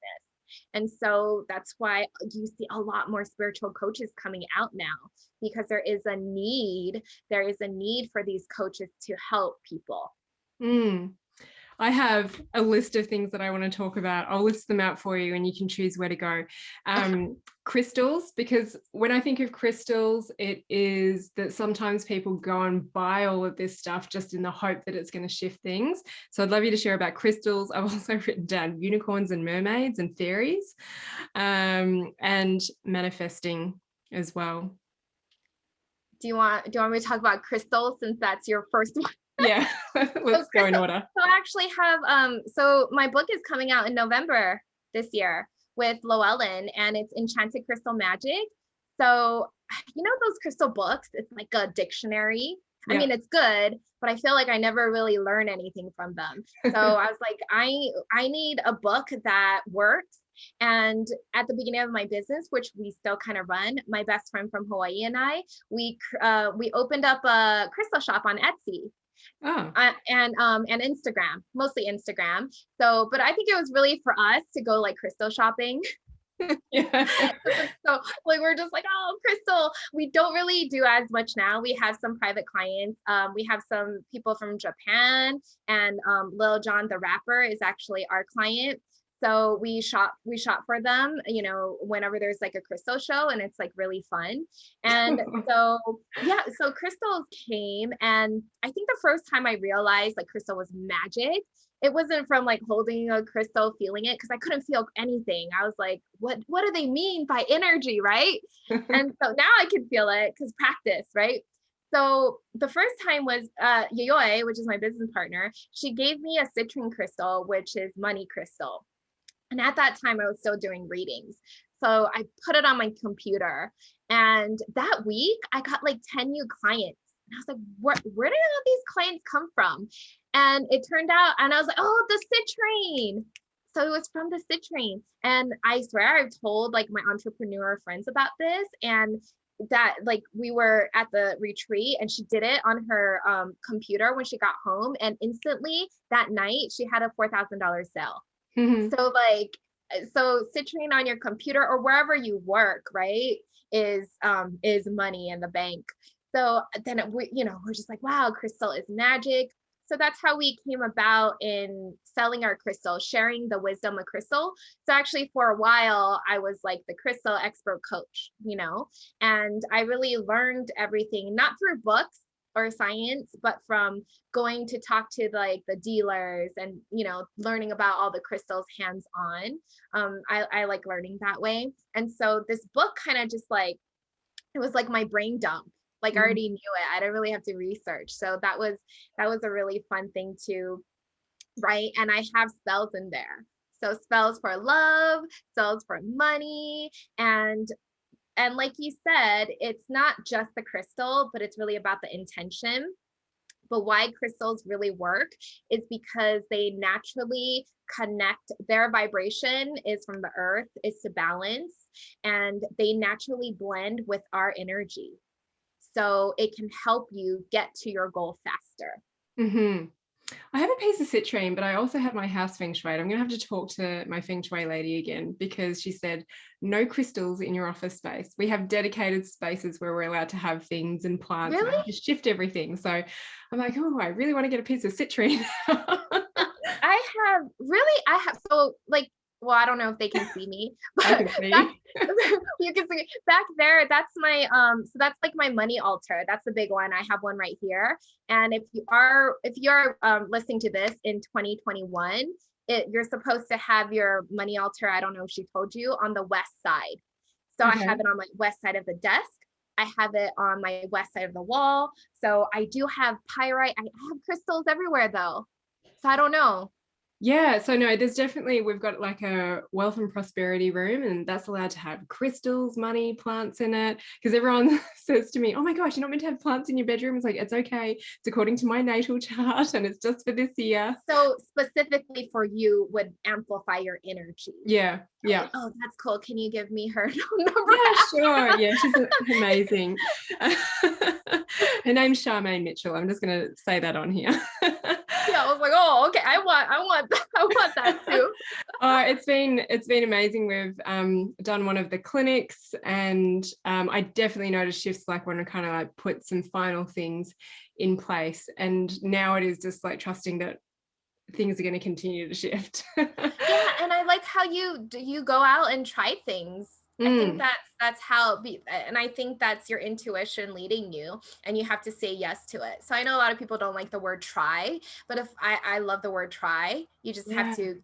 S2: And so that's why you see a lot more spiritual coaches coming out now, because there is a need for these coaches to help people.
S1: Mm. I have a list of things that I want to talk about. I'll list them out for you and you can choose where to go. Crystals, because when I think of crystals, it is that sometimes people go and buy all of this stuff just in the hope that it's going to shift things. So I'd love you to share about crystals. I've also written down unicorns and mermaids and fairies, and manifesting as well.
S2: Do you want me to talk about crystals since that's your first one?
S1: Yeah,
S2: So
S1: let's go in
S2: crystal,
S1: order.
S2: so I actually have so my book is coming out in November this year with Llewelyn, and it's Enchanted Crystal Magic. So those crystal books, it's like a dictionary. I
S1: Yeah.
S2: mean, it's good, but I feel like I never really learn anything from them. So I was like, I need a book that works And at the beginning of my business, which we still kind of run, my best friend from Hawaii and I, we opened up a crystal shop on Etsy.
S1: Oh.
S2: And Instagram, mostly Instagram. So, but I think it was really for us to go like crystal shopping.
S1: Yeah.
S2: So like we're just like, oh, crystal. We don't really do as much now. We have some private clients. We have some people from Japan, and Lil Jon the rapper is actually our client. So we shop for them, you know, whenever there's like a crystal show, and it's like really fun. And so yeah, so crystals came, and I think the first time I realized like crystal was magic, it wasn't from like holding a crystal, feeling it, because I couldn't feel anything. I was like, what do they mean by energy, right? And so now I can feel it because practice, right? So the first time was Yayoi, which is my business partner. She gave me a citrine crystal, which is money crystal. And at that time, I was still doing readings. So I put it on my computer. And that week, I got like 10 new clients. And I was like, where did all these clients come from? And it turned out, and I was like, oh, the citrine. So it was from the citrine. And I swear I've told like my entrepreneur friends about this. And that like we were at the retreat and she did it on her computer when she got home. And instantly that night, she had a $4,000 sale.
S1: Mm-hmm.
S2: So like, so citrine on your computer or wherever you work, right, is money in the bank. So then we're just like, wow, crystal is magic. So that's how we came about in selling our crystal, sharing the wisdom of crystal. So actually for a while, I was like the crystal expert coach, you know, and I really learned everything, not through books or science, but from going to talk to like the dealers and, you know, learning about all the crystals hands on. I like learning that way. And so this book kind of just like, it was like my brain dump. Like I already knew it. I didn't really have to research. So that was a really fun thing to write. And I have spells in there. So spells for love, spells for money, and like you said, it's not just the crystal, but it's really about the intention. But why crystals really work is because they naturally connect. Their vibration is from the earth, is to balance, and they naturally blend with our energy. So it can help you get to your goal faster.
S1: Mm-hmm. I have a piece of citrine, but I also have my house feng shui. I'm going to have to talk to my feng shui lady again because she said no crystals in your office space. We have dedicated spaces where we're allowed to have things and plants.
S2: Really?
S1: And I have to shift everything. So I'm like, oh, I really want to get a piece of citrine.
S2: I have so like, well, I don't know if they can see me,
S1: I
S2: but
S1: can see.
S2: you can see back there. That's my so that's like my money altar. That's the big one. I have one right here. And if you're listening to this in 2021, you're supposed to have your money altar. I don't know if she told you, on the west side. So
S1: Okay.
S2: I have it on my west side of the desk. I have it on my west side of the wall. So I do have pyrite. I have crystals everywhere though. So I don't know.
S1: Yeah, so no, we've got like a wealth and prosperity room, and that's allowed to have crystals, money, plants in it. Because everyone says to me, oh my gosh, you're not meant to have plants in your bedroom. It's like, it's okay. It's according to my natal chart and it's just for this year.
S2: So specifically for you would amplify your energy.
S1: Yeah, yeah.
S2: Like, oh, that's cool. Can you give me her number?
S1: Yeah, sure. Yeah, she's amazing. Her name's Charmaine Mitchell. I'm just going to say that on here.
S2: Yeah, I was like, oh, okay. I want that too.
S1: It's been amazing. We've done one of the clinics, and I definitely noticed shifts like when I kind of like put some final things in place. And now it is just like trusting that things are going to continue to shift.
S2: Yeah, and I like how you go out and try things. I think that's how it be, and I think that's your intuition leading you, and you have to say yes to it. So I know a lot of people don't like the word try, but if I love the word try. You just have to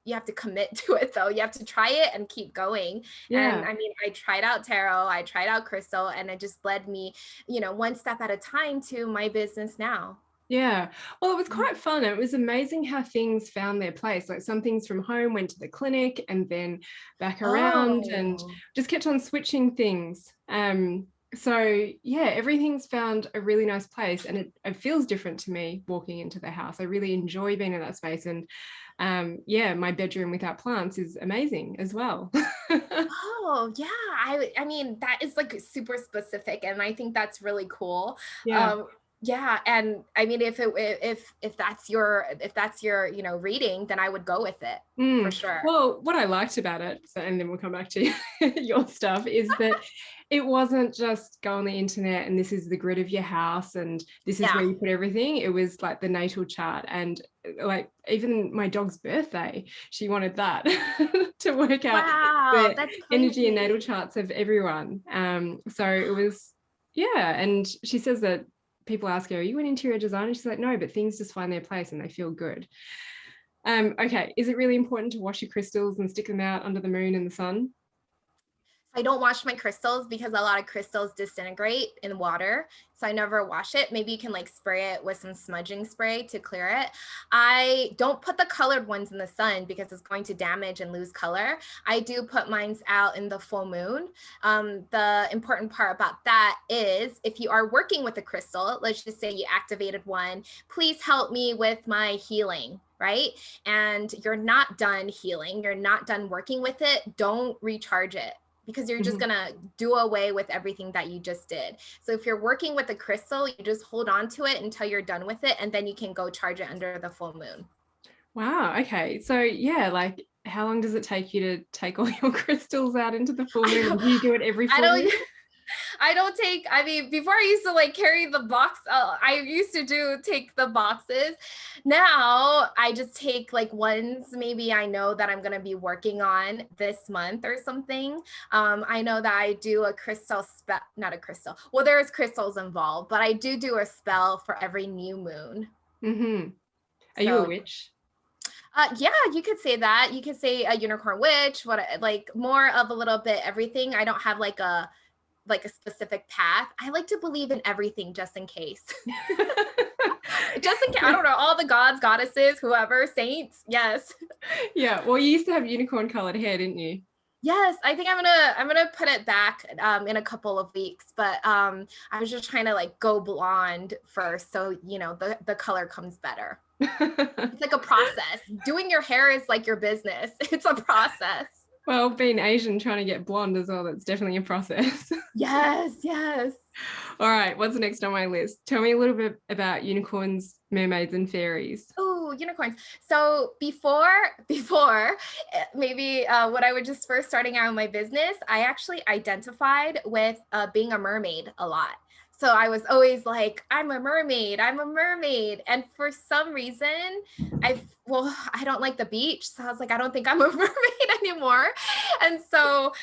S2: you have to commit to it though. You have to try it and keep going.
S1: Yeah.
S2: And I mean, I tried out tarot, I tried out crystal, and it just led me, one step at a time to my business now.
S1: Yeah. Well, it was quite fun. It was amazing how things found their place. Like some things from home went to the clinic and then back around and just kept on switching things. So yeah, everything's found a really nice place, and it feels different to me walking into the house. I really enjoy being in that space, and yeah, my bedroom without plants is amazing as well.
S2: Oh, yeah. I mean, that is like super specific, and I think that's really cool.
S1: Yeah.
S2: Um, yeah, and I mean, if that's your, you know, reading, then I would go with it for
S1: Mm.
S2: sure.
S1: Well, what I liked about it, so, and then we'll come back to your stuff, is that it wasn't just go on the internet and this is the grid of your house and this is
S2: Yeah.
S1: where you put everything. It was like the natal chart, and like even my dog's birthday, she wanted that to work out
S2: Wow,
S1: the
S2: that's
S1: energy and natal
S2: crazy.
S1: charts of everyone. So it was, yeah. And she says that people ask her, "Are you an interior designer?" She's like, "No, but things just find their place and they feel good." Okay, is it really important to wash your crystals and stick them out under the moon and the sun?
S2: I don't wash my crystals because a lot of crystals disintegrate in water. So I never wash it. Maybe you can like spray it with some smudging spray to clear it. I don't put the colored ones in the sun because it's going to damage and lose color. I do put mines out in the full moon. The important part about that is if you are working with a crystal, let's just say you activated one, please help me with my healing, right? And you're not done healing, you're not done working with it, don't recharge it, because you're just
S1: Mhm.
S2: gonna do away with everything that you just did. So if you're working with a crystal, you just hold on to it until you're done with it, and then you can go charge it under the full moon.
S1: Wow, okay. So yeah, like how long does it take you to take all your crystals out into the full
S2: I
S1: moon?
S2: don't,
S1: And do you do it every
S2: I
S1: full moon?
S2: don't, I don't take, I mean, before I used to like carry the box, I used to take the boxes. Now I just take like ones maybe I know that I'm going to be working on this month or something. I know that I do a crystal spell, not a crystal. Well, there's crystals involved, but I do a spell for every new moon.
S1: Mm-hmm. Are you a
S2: So
S1: witch?
S2: yeah, you could say that. You could say a unicorn witch, what like more of a little bit everything. I don't have like a specific path. I like to believe in everything just in case. Just in case, I
S1: Yeah.
S2: don't know, all the gods, goddesses, whoever, saints. Yes.
S1: Yeah. Well, you used to have unicorn colored hair, didn't you?
S2: Yes, I think I'm gonna put it back in a couple of weeks, but I was just trying to like go blonde first, so you know the color comes better. It's like a process. Doing your hair is like your business. It's a process.
S1: Well, being Asian, trying to get blonde as well, that's definitely a process.
S2: Yes, yes.
S1: All right, what's next on my list? Tell me a little bit about unicorns, mermaids, and fairies.
S2: Oh, unicorns. So before maybe when I was just first starting out in my business, I actually identified with being a mermaid a lot. So I was always like, I'm a mermaid, I'm a mermaid. And for some reason, I don't like the beach. So I was like, I don't think I'm a mermaid anymore. And so,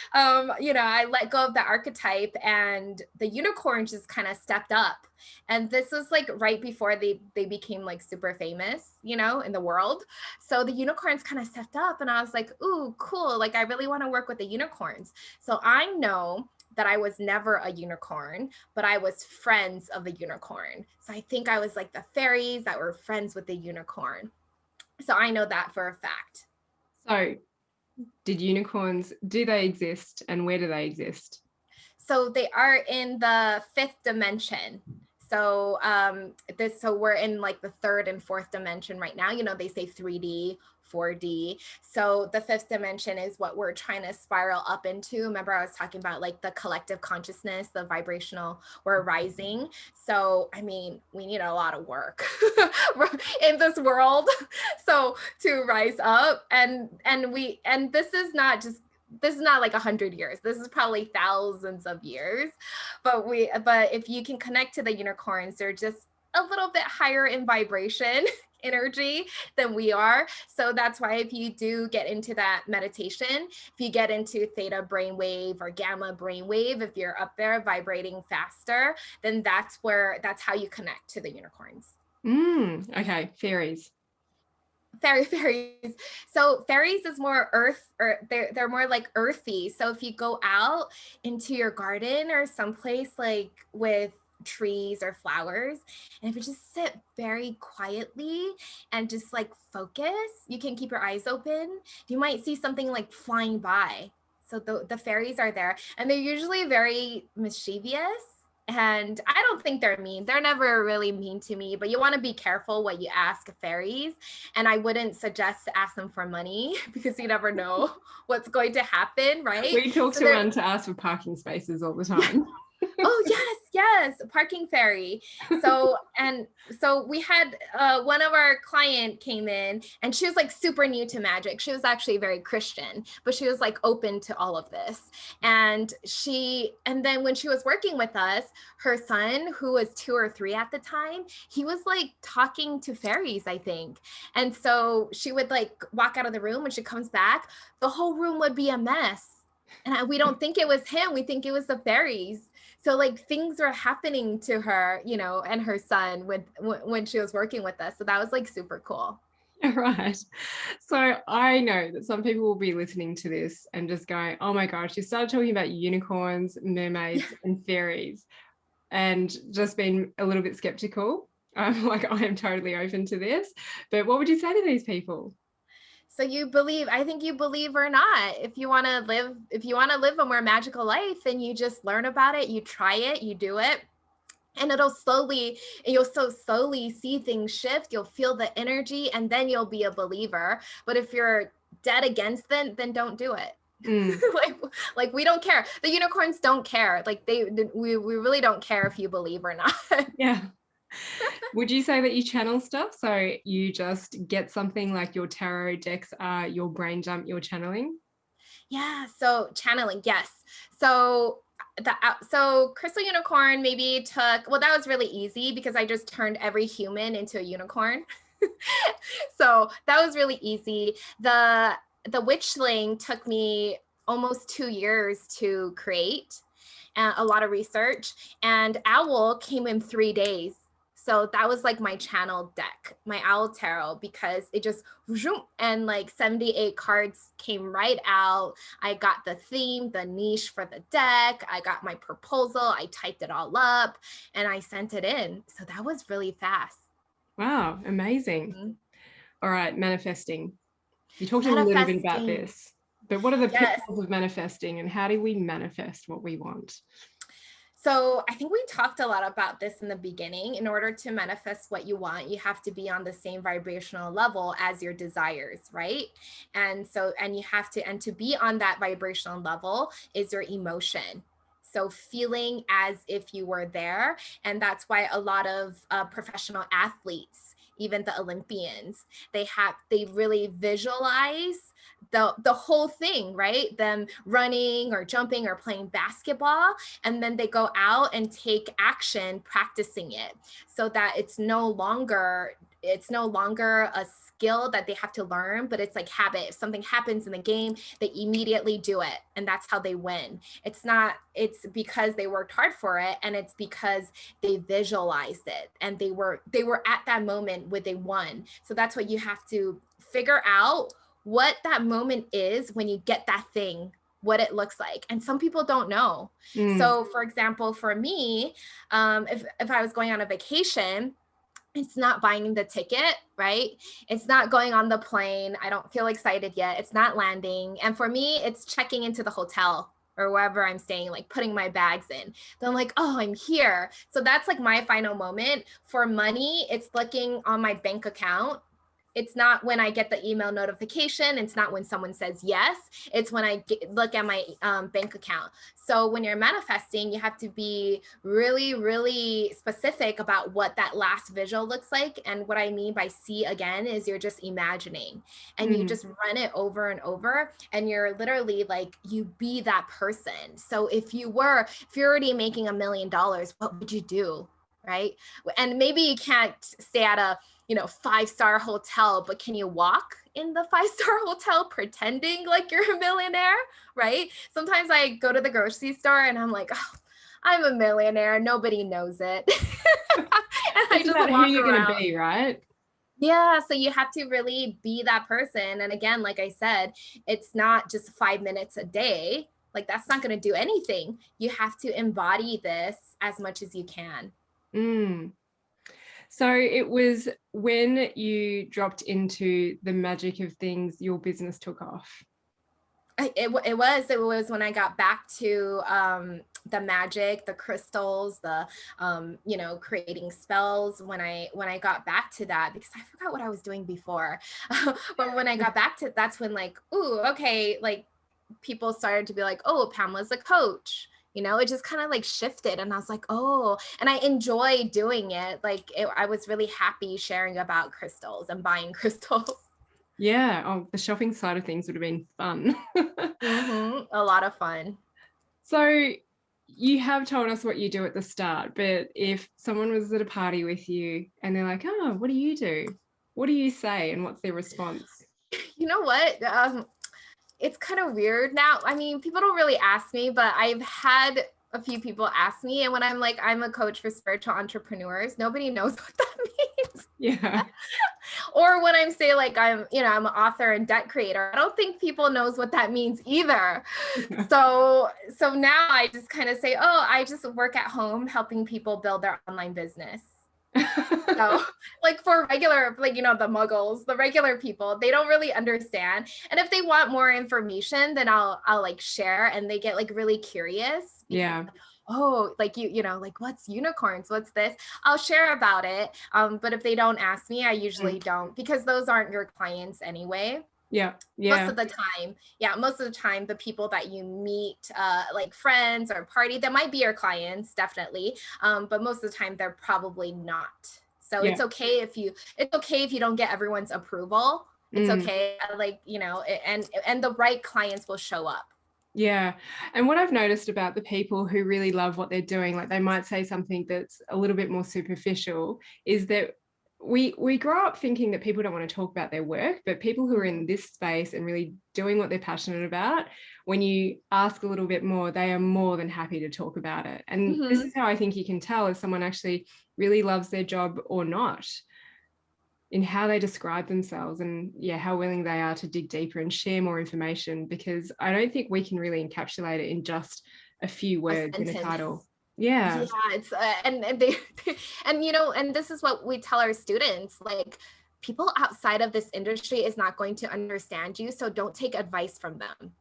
S2: you know, I let go of the archetype, and the unicorn just kind of stepped up. And this was like right before they became like super famous, you know, in the world. So the unicorns kind of stepped up, and I was like, ooh, cool, like I really want to work with the unicorns. So I know that I was never a unicorn, but I was friends of the unicorn. So I think I was like the fairies that were friends with the unicorn. So I know that for a fact.
S1: So, did unicorns, do they exist and where do they exist?
S2: So they are in the fifth dimension. So so we're in like the third and fourth dimension right now. You know, they say 3D, 4D. So the fifth dimension is what we're trying to spiral up into. Remember, I was talking about like the collective consciousness, the vibrational, we're rising. So I mean, we need a lot of work in this world. So to rise up, and this is not just, this is not like 100 years, this is probably thousands of years, but if you can connect to the unicorns, they're just a little bit higher in vibration energy than we are. So that's why if you do get into that meditation, if you get into theta brainwave or gamma brainwave, if you're up there vibrating faster, then that's how you connect to the unicorns.
S1: Okay, fairies.
S2: Fairies. So fairies is more earth, or they're more like earthy. So if you go out into your garden or someplace like with trees or flowers, and if you just sit very quietly and just like focus, you can keep your eyes open, you might see something like flying by. So the fairies are there, and they're usually very mischievous. And I don't think they're mean. They're never really mean to me, but you want to be careful what you ask fairies. And I wouldn't suggest to ask them for money because you never know what's going to happen, right?
S1: We talk
S2: So
S1: to one to ask for parking spaces all the time.
S2: oh yes, parking fairy. So we had one of our client came in, and she was like super new to magic. She was actually very Christian, but she was like open to all of this. And then when she was working with us, her son, who was 2 or 3 at the time, he was like talking to fairies, I think. And so she would like walk out of the room. When she comes back, the whole room would be a mess. And we don't think it was him. We think it was the fairies. So like things were happening to her, you know, and her son when she was working with us. So that was like super cool.
S1: Right. So I know that some people will be listening to this and just going, oh my gosh, you started talking about unicorns, mermaids, and fairies, and just been a little bit skeptical. Like, I am totally open to this. But what would you say to these people?
S2: So I think you believe or not. If you want to live a more magical life, and you just learn about it, you try it, you do it, and you'll so slowly see things shift. You'll feel the energy, and then you'll be a believer. But if you're dead against them, then don't do it.
S1: Mm.
S2: like we don't care. The unicorns don't care. Like we really don't care if you believe or not.
S1: Yeah. Would you say that you channel stuff? So you just get something like your tarot decks are your brain jump, you're channeling?
S2: Yeah, so channeling, yes. So so crystal unicorn maybe took, well, that was really easy because I just turned every human into a unicorn. So that was really easy. The witchling took me almost 2 years to create, a lot of research, and owl came in 3 days. So that was like my channel deck, my owl tarot, because it just and like 78 cards came right out. I got the theme, the niche for the deck. I got my proposal. I typed it all up and I sent it in. So that was really fast.
S1: Wow, amazing.
S2: Mm-hmm.
S1: All right, manifesting. You talked a little bit about
S2: Manifesting.
S1: this, but what are the
S2: Yes.
S1: pitfalls of manifesting, and how do we manifest what we want?
S2: So I think we talked a lot about this in the beginning. In order to manifest what you want, you have to be on the same vibrational level as your desires, right? And to be on that vibrational level is your emotion. So feeling as if you were there. And that's why a lot of professional athletes, even the Olympians, they really visualize the whole thing, right? Them running or jumping or playing basketball, and then they go out and take action practicing it, so that it's no longer a skill that they have to learn, but it's like habit. If something happens in the game, they immediately do it, and that's how they win. It's because they worked hard for it, and it's because they visualized it, and they were at that moment where they won. So that's what you have to figure out, what that moment is when you get that thing, what it looks like. And some people don't know. So for example, for me, if I was going on a vacation, it's not buying the ticket, right? It's not going on the plane. I don't feel excited yet. It's not landing. And for me, it's checking into the hotel or wherever I'm staying, like putting my bags in. Then I'm like, oh, I'm here. So that's like my final moment. For money, it's looking on my bank account. It's not when I get the email notification. It's not when someone says yes. It's when I look at my bank account. So when you're manifesting, you have to be really, really specific about what that last visual looks like. And what I mean by see again is you're just imagining, and you just run it over and over, and you're literally like, you be that person. So if you're already making $1 million, what would you do? Right? And maybe you can't stay at a 5-star hotel, but can you walk in the 5-star hotel pretending like you're a millionaire, right? Sometimes I go to the grocery store and I'm like, oh, I'm a millionaire. Nobody knows it. And I just
S1: about
S2: walk
S1: who you're
S2: around.
S1: going to be, right?
S2: Yeah, so you have to really be that person. And again, like I said, it's not just 5 minutes a day. Like that's not going to do anything. You have to embody this as much as you can.
S1: So it was when you dropped into the magic of things, your business took off.
S2: It was when I got back to the magic, the crystals, the creating spells. When I got back to that, because I forgot what I was doing before. But when I got back to, that's when like, ooh, okay, like people started to be like, oh, Pamela's a coach. It just kind of like shifted, and I was like, oh, and I enjoy doing it. Like I was really happy sharing about crystals and buying crystals.
S1: Yeah. Oh, the shopping side of things would have been fun.
S2: A lot of fun.
S1: So you have told us what you do at the start, but if someone was at a party with you and they're like, oh, what do you do? What do you say? And what's their response?
S2: You know what? It's kind of weird now. I mean, people don't really ask me, but I've had a few people ask me. And when I'm like, I'm a coach for spiritual entrepreneurs, nobody knows what that means.
S1: Yeah.
S2: Or when I'm say like I'm an author and debt creator, I don't think people knows what that means either. So now I just kind of say, oh, I just work at home helping people build their online business. So like for regular, like, the muggles, the regular people, they don't really understand. And if they want more information, then I'll like share, and they get like really curious.
S1: Yeah.
S2: Oh, like like what's unicorns? What's this? I'll share about it. But if they don't ask me, I usually don't, because those aren't your clients anyway.
S1: Yeah.
S2: Most of the time, the people that you meet, like friends or party, that might be your clients, definitely. But most of the time, they're probably not. So it's okay if you don't get everyone's approval. It's okay, like, and the right clients will show up.
S1: Yeah. And what I've noticed about the people who really love what they're doing, like they might say something that's a little bit more superficial, is that we grow up thinking that people don't want to talk about their work, but people who are in this space and really doing what they're passionate about, when you ask a little bit more, they are more than happy to talk about it. And this is how I think you can tell if someone actually really loves their job or not, in how they describe themselves, and how willing they are to dig deeper and share more information, because I don't think we can really encapsulate it in just a few words in a title. Yeah,
S2: it's and they and this is what we tell our students, like, people outside of this industry is not going to understand you, so don't take advice from them.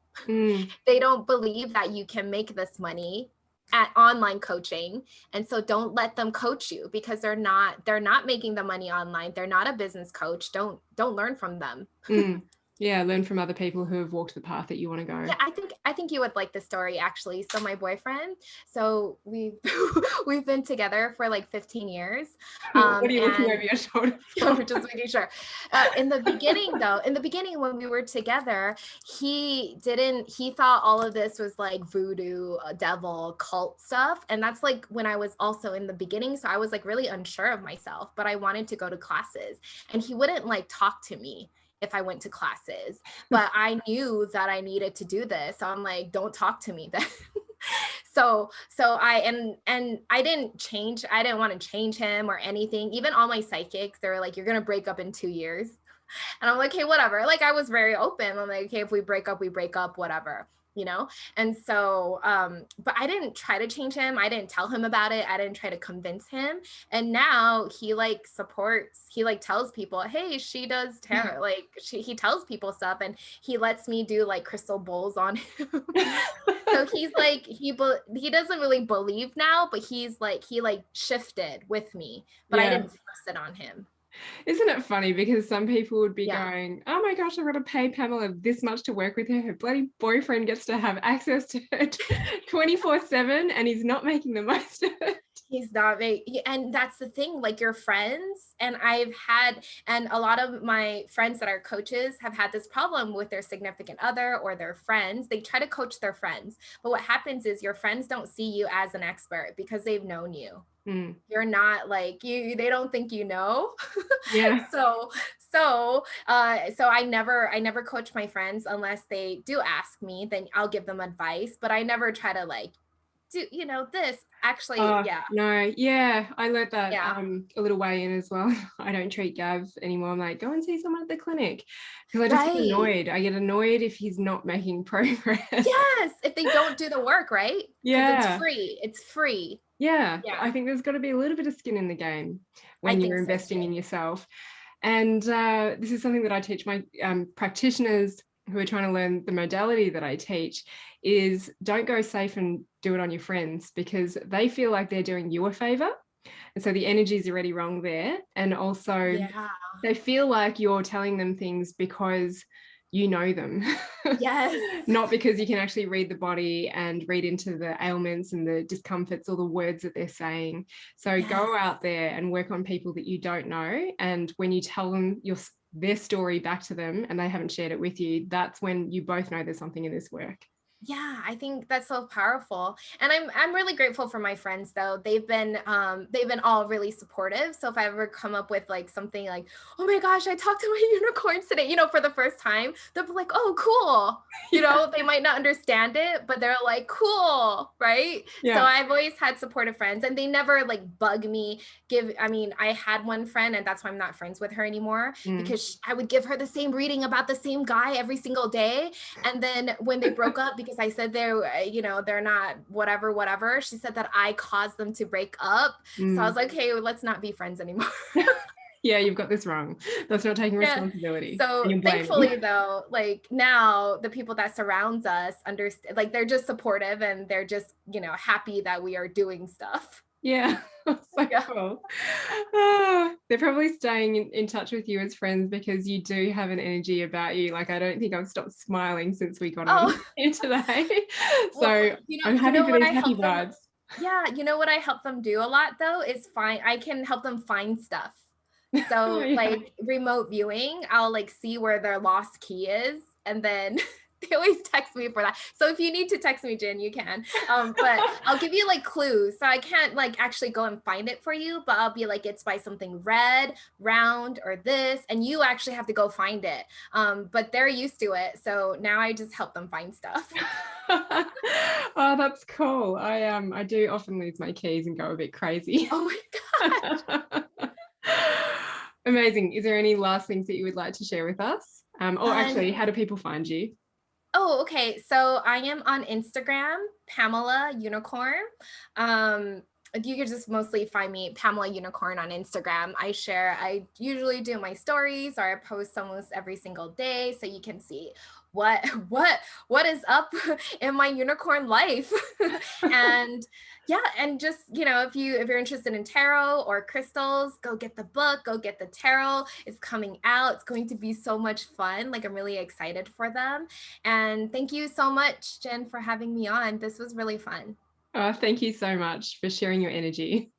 S2: They don't believe that you can make this money at online coaching, and so don't let them coach you, because they're not making the money online. They're not a business coach. Don't learn from them.
S1: Yeah, learn from other people who have walked the path that you want to go.
S2: Yeah, I think you would like the story, actually. So my boyfriend, so we've been together for like 15 years.
S1: What are you looking over your shoulder for?
S2: I'm just making sure. In the beginning when we were together, he thought all of this was like voodoo, devil, cult stuff. And that's like when I was also in the beginning. So I was like really unsure of myself, but I wanted to go to classes, and he wouldn't like talk to me if I went to classes, but I knew that I needed to do this. So I'm like, don't talk to me then. So I didn't change. I didn't want to change him or anything. Even all my psychics, they were like, you're going to break up in 2 years. And I'm like, hey, whatever. Like, I was very open. I'm like, okay, if we break up, whatever. And so, but I didn't try to change him. I didn't tell him about it. I didn't try to convince him. And now he like supports, he like tells people, hey, she does tarot. Like he tells people stuff, and he lets me do like crystal bowls on him. So he's like, he doesn't really believe now, but he like shifted with me, but I didn't force it on him.
S1: Isn't it funny? Because some people would be going, oh my gosh, I've got to pay Pamela this much to work with her. Her bloody boyfriend gets to have access to her 24/7, and he's not making the most of it.
S2: He's not making, and that's the thing, like your friends, and a lot of my friends that are coaches have had this problem with their significant other or their friends. They try to coach their friends, but what happens is your friends don't see you as an expert because they've known you. You're not like they don't think you know.
S1: Yeah.
S2: So I never coach my friends unless they do ask me. Then I'll give them advice, but I never try to like do this actually. I
S1: learned that a little way in as well. I don't treat Gav anymore. I'm like, go and see someone at the clinic, because I just get annoyed. I get annoyed if he's not making progress.
S2: Yes, if they don't do the work, right?
S1: Yeah,
S2: it's free.
S1: Yeah, I think there's got to be a little bit of skin in the game when you're investing in yourself. And this is something that I teach my practitioners who are trying to learn the modality that I teach is don't go safe and do it on your friends, because they feel like they're doing you a favor. And so the energy is already wrong there. And also
S2: Yeah.
S1: they feel like you're telling them things because you know them,
S2: Yes.
S1: not because you can actually read the body and read into the ailments and the discomforts or the words that they're saying. So
S2: Yes.
S1: go out there and work on people that you don't know. And when you tell them their story back to them and they haven't shared it with you, that's when you both know there's something in this work.
S2: Yeah, I think that's so powerful. And I'm really grateful for my friends though. They've been all really supportive. So if I ever come up with like something like, "Oh my gosh, I talked to my unicorns today," for the first time, they'll be like, "Oh, cool." They might not understand it, but they're like, "Cool," right? So
S1: Yeah.
S2: I've always had supportive friends, and they never like bug me. I had one friend, and that's why I'm not friends with her anymore, because I would give her the same reading about the same guy every single day. And then when they broke up, because I said they're not whatever, she said that I caused them to break up. So I was like, hey, let's not be friends anymore.
S1: Yeah, you've got this wrong. That's not taking
S2: Yeah.
S1: responsibility. And
S2: So
S1: you're blaming.
S2: thankfully though, like now the people that surrounds us understand, like they're just supportive, and they're just, happy that we are doing stuff.
S1: Yeah, so
S2: Yeah.
S1: cool. They're probably staying in touch with you as friends because you do have an energy about you. Like, I don't think I've stopped smiling since we got on
S2: Oh,
S1: here today.
S2: well,
S1: So I'm
S2: you
S1: happy
S2: know
S1: for
S2: what I
S1: these happy
S2: help them.
S1: vibes.
S2: Yeah, you know what I help them do a lot though is I can help them find stuff.
S1: Oh,
S2: So
S1: yeah.
S2: like remote viewing, I'll like see where their lost key is, and then they always text me for that. So if you need to text me, Jin, you can. But I'll give you like clues. So I can't like actually go and find it for you, but I'll be like, it's by something red, round, or this, and you actually have to go find it. But they're used to it, so now I just help them find stuff.
S1: Oh, that's cool. I do often lose my keys and go a bit crazy.
S2: Oh my god.
S1: Amazing. Is there any last things that you would like to share with us? Or actually, how do people find you?
S2: Oh, okay. So I am on Instagram, Pamela Unicorn. Um, you could just mostly find me Pamela Unicorn on Instagram. I usually do my stories, or I post almost every single day, so you can see what what is up in my unicorn life. And yeah, and just, if you're interested in tarot or crystals, go get the book, go get the tarot. It's coming out. It's going to be so much fun. Like, I'm really excited for them. And thank you so much, Jen, for having me on. This was really fun.
S1: Thank you so much for sharing your energy.